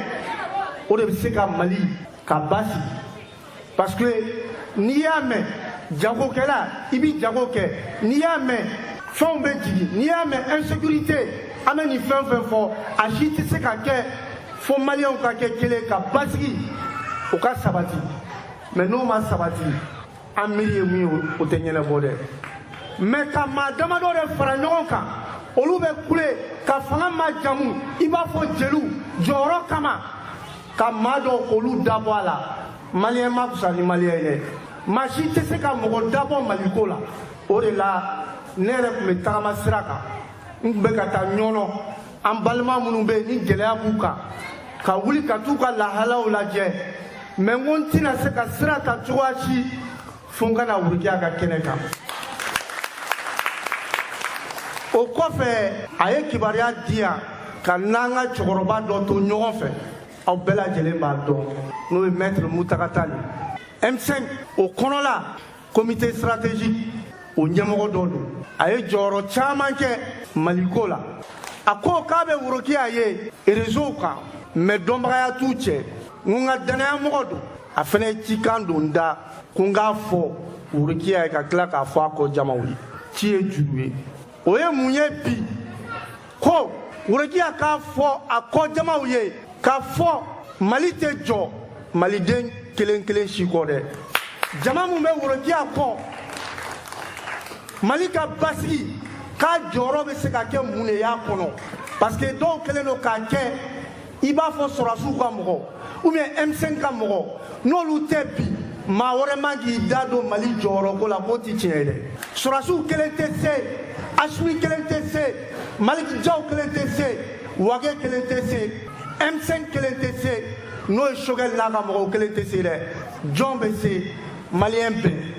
o de bɛ se ka Mali ka basigi parce que n'i y'a mɛn jagokɛla i bɛ jago kɛ n'i y'a mɛn fɛnw bɛ jigin n'i y'a mɛn insécurité an bɛ nin fɛn fɛn fɔ a si tɛ se ka kɛ fo maliyɛnw ka kɛ kelen ka basigi o ka sabati mais n'o ma sabati an miiri ye mun ye o tɛ ɲɛnabɔ dɛ mais ka maa damadɔ de fara ɲɔgɔn kan olu bɛ kule ka fanga majamu i b'a fɔ jeliw jɔyɔrɔ kama ka maa dɔw k'olu dabɔ a la maliyɛn ma fisa ni maliyɛn ye dɛ maa si tɛ se ka mɔgɔ dabɔ maliko la o de la ne yɛrɛ tun bɛ tagama sira kan n tun bɛ ka taa ɲɔnɔ an balima minnu bɛ yen ni gɛlɛya b'u kan ka wuli ka t'u ka lahalaw lajɛ mais n ko n tɛna se ka sira ta cogoya si fo n ka na Worokiya ka kɛnɛ kan o kɔfɛ a ye kibaruya di yan ka n'an ka cɛkɔrɔba dɔ to ɲɔgɔn fɛ aw bɛɛ lajɛlen b'a dɔn n'o ye maître Mutakata le M5 o kɔnɔ la comité stratégique o ɲɛmɔgɔ dɔ don a ye jɔyɔrɔ caman kɛ Maliko la a ko k'a bɛ Worokiya ye réseau kan mais dɔnbagaya t'u cɛ n ka danayamɔgɔ don a fana ye cikan don n da ko n k'a fɔ Worokiya ye ka tila k'a fɔ a kɔ jamaw ye ci ye juru ye o ye mun ye bi ko Worokiya k'a fɔ a kɔ jamaw ye k'a fɔ Mali tɛ jɔ maliden kelen kelen si kɔ dɛ jama mun bɛ Worokiya kɔ Mali ka basigi k'a jɔyɔrɔ bɛ se ka kɛ mun de y'a kɔnɔ parce que dɔw kɛlen don k'a kɛ i b'a fɔ sɔrɔdasiw ka mɔgɔ ou bien M5 ka mɔgɔ n'olu tɛ bi maa wɛrɛ man k'i da don Mali jɔyɔrɔko la k'o ti tiɲɛ ye dɛ sɔrɔdasiw kelen tɛ se Asimi kelen tɛ se Maliki Jaw kelen tɛ se Wage kelen tɛ se M5 kelen tɛ se n'o ye Choguel n'a ka mɔgɔw kelen tɛ se dɛ jɔn bɛ se maliyɛn bɛɛ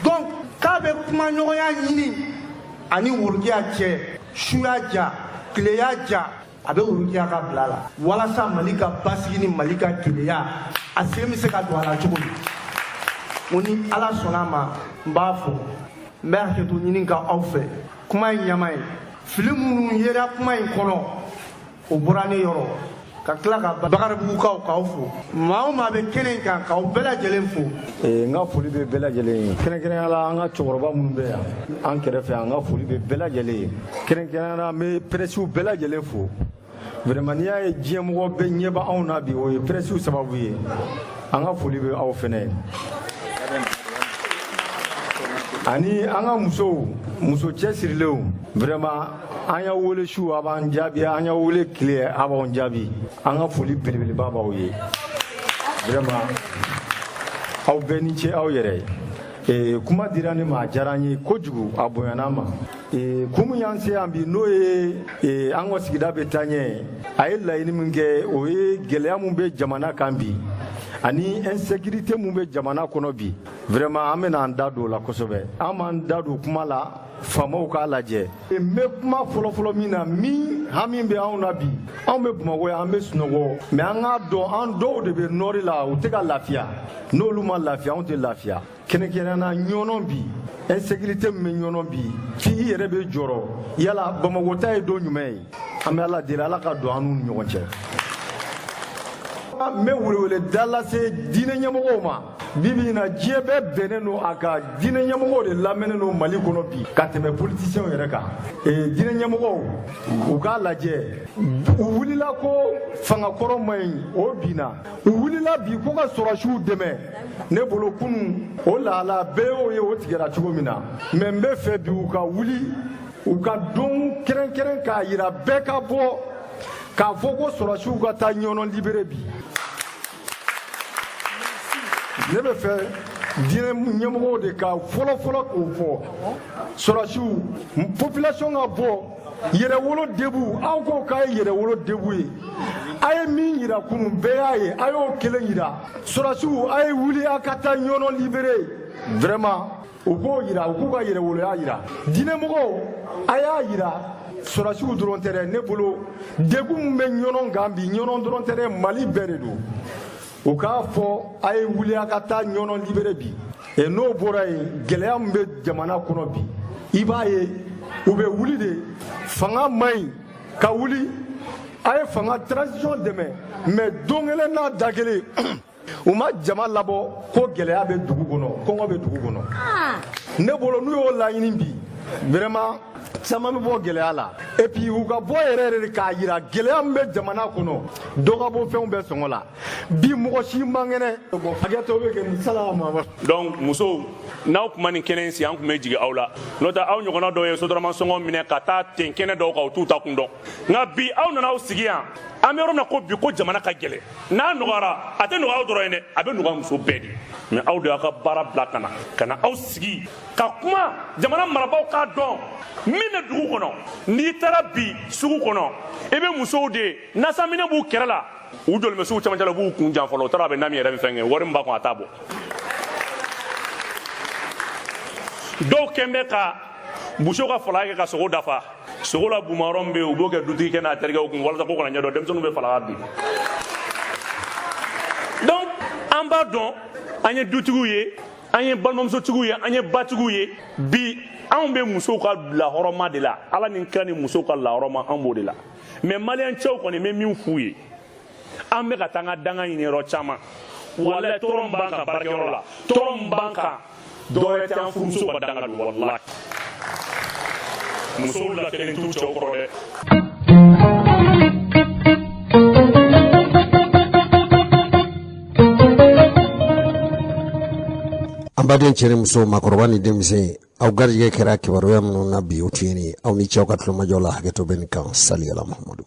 donc k'a kuma ɲɔgɔnya ɲini ani worokiya cɛ suya ja tileya ja a bɛ worokiya ka bila la walasa Mali ka basigi ni Mali ka keleya a sen bɛ se ka don a la cogo min o ni Ala sɔnna a ma n b'a fɔ n bɛ hakɛto ɲini ka aw fɛ kuma in ɲama ye fili minnu yera kuma in kɔnɔ o bɔra ne yɔrɔ ka tila ka Bakaribugukaw k'aw fo maa o maa bɛ kɛnɛ in kan k'aw bɛɛ lajɛlen fo. N ka foli bɛ bɛɛ lajɛlen ye kɛrɛnkɛrɛnnenya la an ka cɛkɔrɔba minnu bɛ yan an kɛrɛfɛ an ka foli bɛ bɛɛ lajɛlen ye kɛrɛnkɛrɛnnenya la an bɛ prɛsiw bɛɛ lajɛlen fo vraiment n'i y'a ye diɲɛmɔgɔ bɛɛ ɲɛ bɛ anw na bi o ye prɛsiw sababu ye an ka foli bɛ aw fɛnɛ ye ani an ka muso cɛsirilenw vraiment an y'a wele su a b'an jaabi an y'a wele tile a b'an jaabi an ka foli belebeleba b'aw ye vraiment aw bɛɛ ni ce aw yɛrɛ ye kuma dira ne ma a diyara an ye kojugu a bonyana ma kun min y'an se yan bi n'o ye an ka sigida bɛ taa ɲɛ a ye laɲini min kɛ o ye gɛlɛya min bɛ jamana kan bi ani insécurité mun bɛ jamana kɔnɔ bi vraiment an bɛna an da don o la kosɛbɛ an b'an da don kuma la faamaw k'a lajɛ n bɛ kuma fɔlɔfɔlɔ min na min hami bɛ anw na bi anw bɛ Bamakɔ yan an bɛ sunɔgɔ mais an k'a dɔn an dɔw de bɛ nɔri la u tɛ ka lafiya n'olu ma lafiya anw tɛ lafiya kɛrɛnkɛrɛnnenya ɲɔnɔ bi insécurité min bɛ ɲɔnɔ bi f'i yɛrɛ bɛ jɔrɔ yala Bamakɔ ta ye don jumɛn ye an bɛ Ala deli Ala ka don an n'u ni ɲɔgɔn cɛ. N bɛ welewele da lase diinɛ ɲɛmɔgɔw ma bibi in na diɲɛ bɛɛ bɛnnen don a ka diinɛ ɲɛmɔgɔw de lamɛnnen don Mali kɔnɔ bi ka tɛmɛ politisiyɛnw yɛrɛ kan diinɛ ɲɛmɔgɔw u k'a lajɛ u wulila ko fangakɔrɔ ma ɲi o binna u wulila bi ko ka sɔrɔsiw dɛmɛ ne bolo kunun o lahala bɛɛ y'o ye o tigɛra cogo min na mais n bɛ fɛ bi u ka wuli u ka don kɛrɛnkɛrɛn k'a yira bɛɛ ka bɔ k'a fɔ ko sɔrɔsiw ka taa ɲɔnɔ libéré bi ne bɛ fɛ diinɛ ɲɛmɔgɔw de ka fɔlɔfɔlɔ k'o fɔ sɔrɔsiw population ka bɔ yɛrɛwolo debu aw ko k'a ye yɛrɛwolo debu ye a ye min yira kunun bɛɛ y'a ye a y'o kelen yira sɔrɔsiw a ye wuli a ka taa ɲɔnɔ libéré vraiment u k'o yira u k'u ka yɛrɛwoloya yira diinɛmɔgɔw a y'a yira sɔrɔsiw dɔrɔn tɛ dɛ ne bolo degun min bɛ ɲɔnɔ kan bi ɲɔnɔ dɔrɔn tɛ dɛ Mali bɛɛ de don u k'a fɔ a ye wuli a ka taa ɲɔnɔ libéré bi n'o bɔra yen gɛlɛya min bɛ jamana kɔnɔ bi i b'a ye u bɛ wuli de fanga man ɲi ka wuli a ye fanga transition dɛmɛ mais don kelen n'a da kelen u ma jama labɔ ko gɛlɛya bɛ dugu kɔnɔ kɔngɔ bɛ dugu kɔnɔ ne bolo n'u y'o laɲini bi vraiment caman bɛ bɔ gɛlɛya la et puis u ka bɔ yɛrɛ de k'a yira gɛlɛya min bɛ jamana kɔnɔ dɔ ka bɔ fɛnw bɛɛ sɔngɔ la bi mɔgɔ si man kɛnɛ hakɛtɔ bɛ kɛ salama donc musow n'aw kuma nin kɛnɛ in si an tun bɛ jigin aw la n'o tɛ aw ɲɔgɔnna dɔw ye sotarama sɔngɔ minɛ ka taa ten kɛnɛ dɔw kan u t'u ta kun dɔn nka bi aw nana aw sigi yan an bɛ yɔrɔ min na ko bi ko jamana ka gɛlɛn n'a nɔgɔyara a tɛ nɔgɔya aw dɔrɔn ye dɛ a bɛ nɔgɔya muso bɛɛ de mais aw de y'aw ka baara bila ka na aw sigi ka kuma jamana marabaaw k'a dɔn min bɛ dugu kɔnɔ n'i taara bi sugu kɔnɔ i bɛ musow de nasaminɛ b'u kɛrɛ la u jɔlenbɛsugu camancɛ la u b'u kun jan fɔlɔ o taara a bɛ na min yɛrɛ bɛ fɛn kɛ wari min b'a kɔnɔ a t'a bɔ dɔw kɛn bɛ ka musow ka falaka kɛ ka sogo dafa sogo la bumayɔrɔ min bɛ yen u b'o kɛ dutigi kɛ n'a terikɛw kun walasa ko kana ɲɛdɔn denmisɛnninw bɛ falaka bin donc an b'a dɔn an ye dutigiw ye an ye balimamusotigiw ye an ye batigiw ye bi anw bɛ musow ka lahɔrɔma de la ala ni kira ni musow ka lahɔrɔma an b'o de la mais maliyɛn cɛw kɔni bɛ min f'u ye an bɛ ka taa an ka danga ɲini yɔrɔ caman walayi tɔɔrɔ min b'an kan baarakɛyɔrɔ la tɔɔrɔ min b'an kan dɔwɛrɛ tɛ an furumusow ka danga don walayi musow lakelen t'u cɛw kɔrɔ dɛ. an baden cɛ ni muso makɔrɔba ni denmisɛn aw garijɛgɛ kɛra kibaruya minnu na bi o tun ye aw ni cɛw ka tulomajɔ la hakɛto bɛ nin kan saliyala mahamadu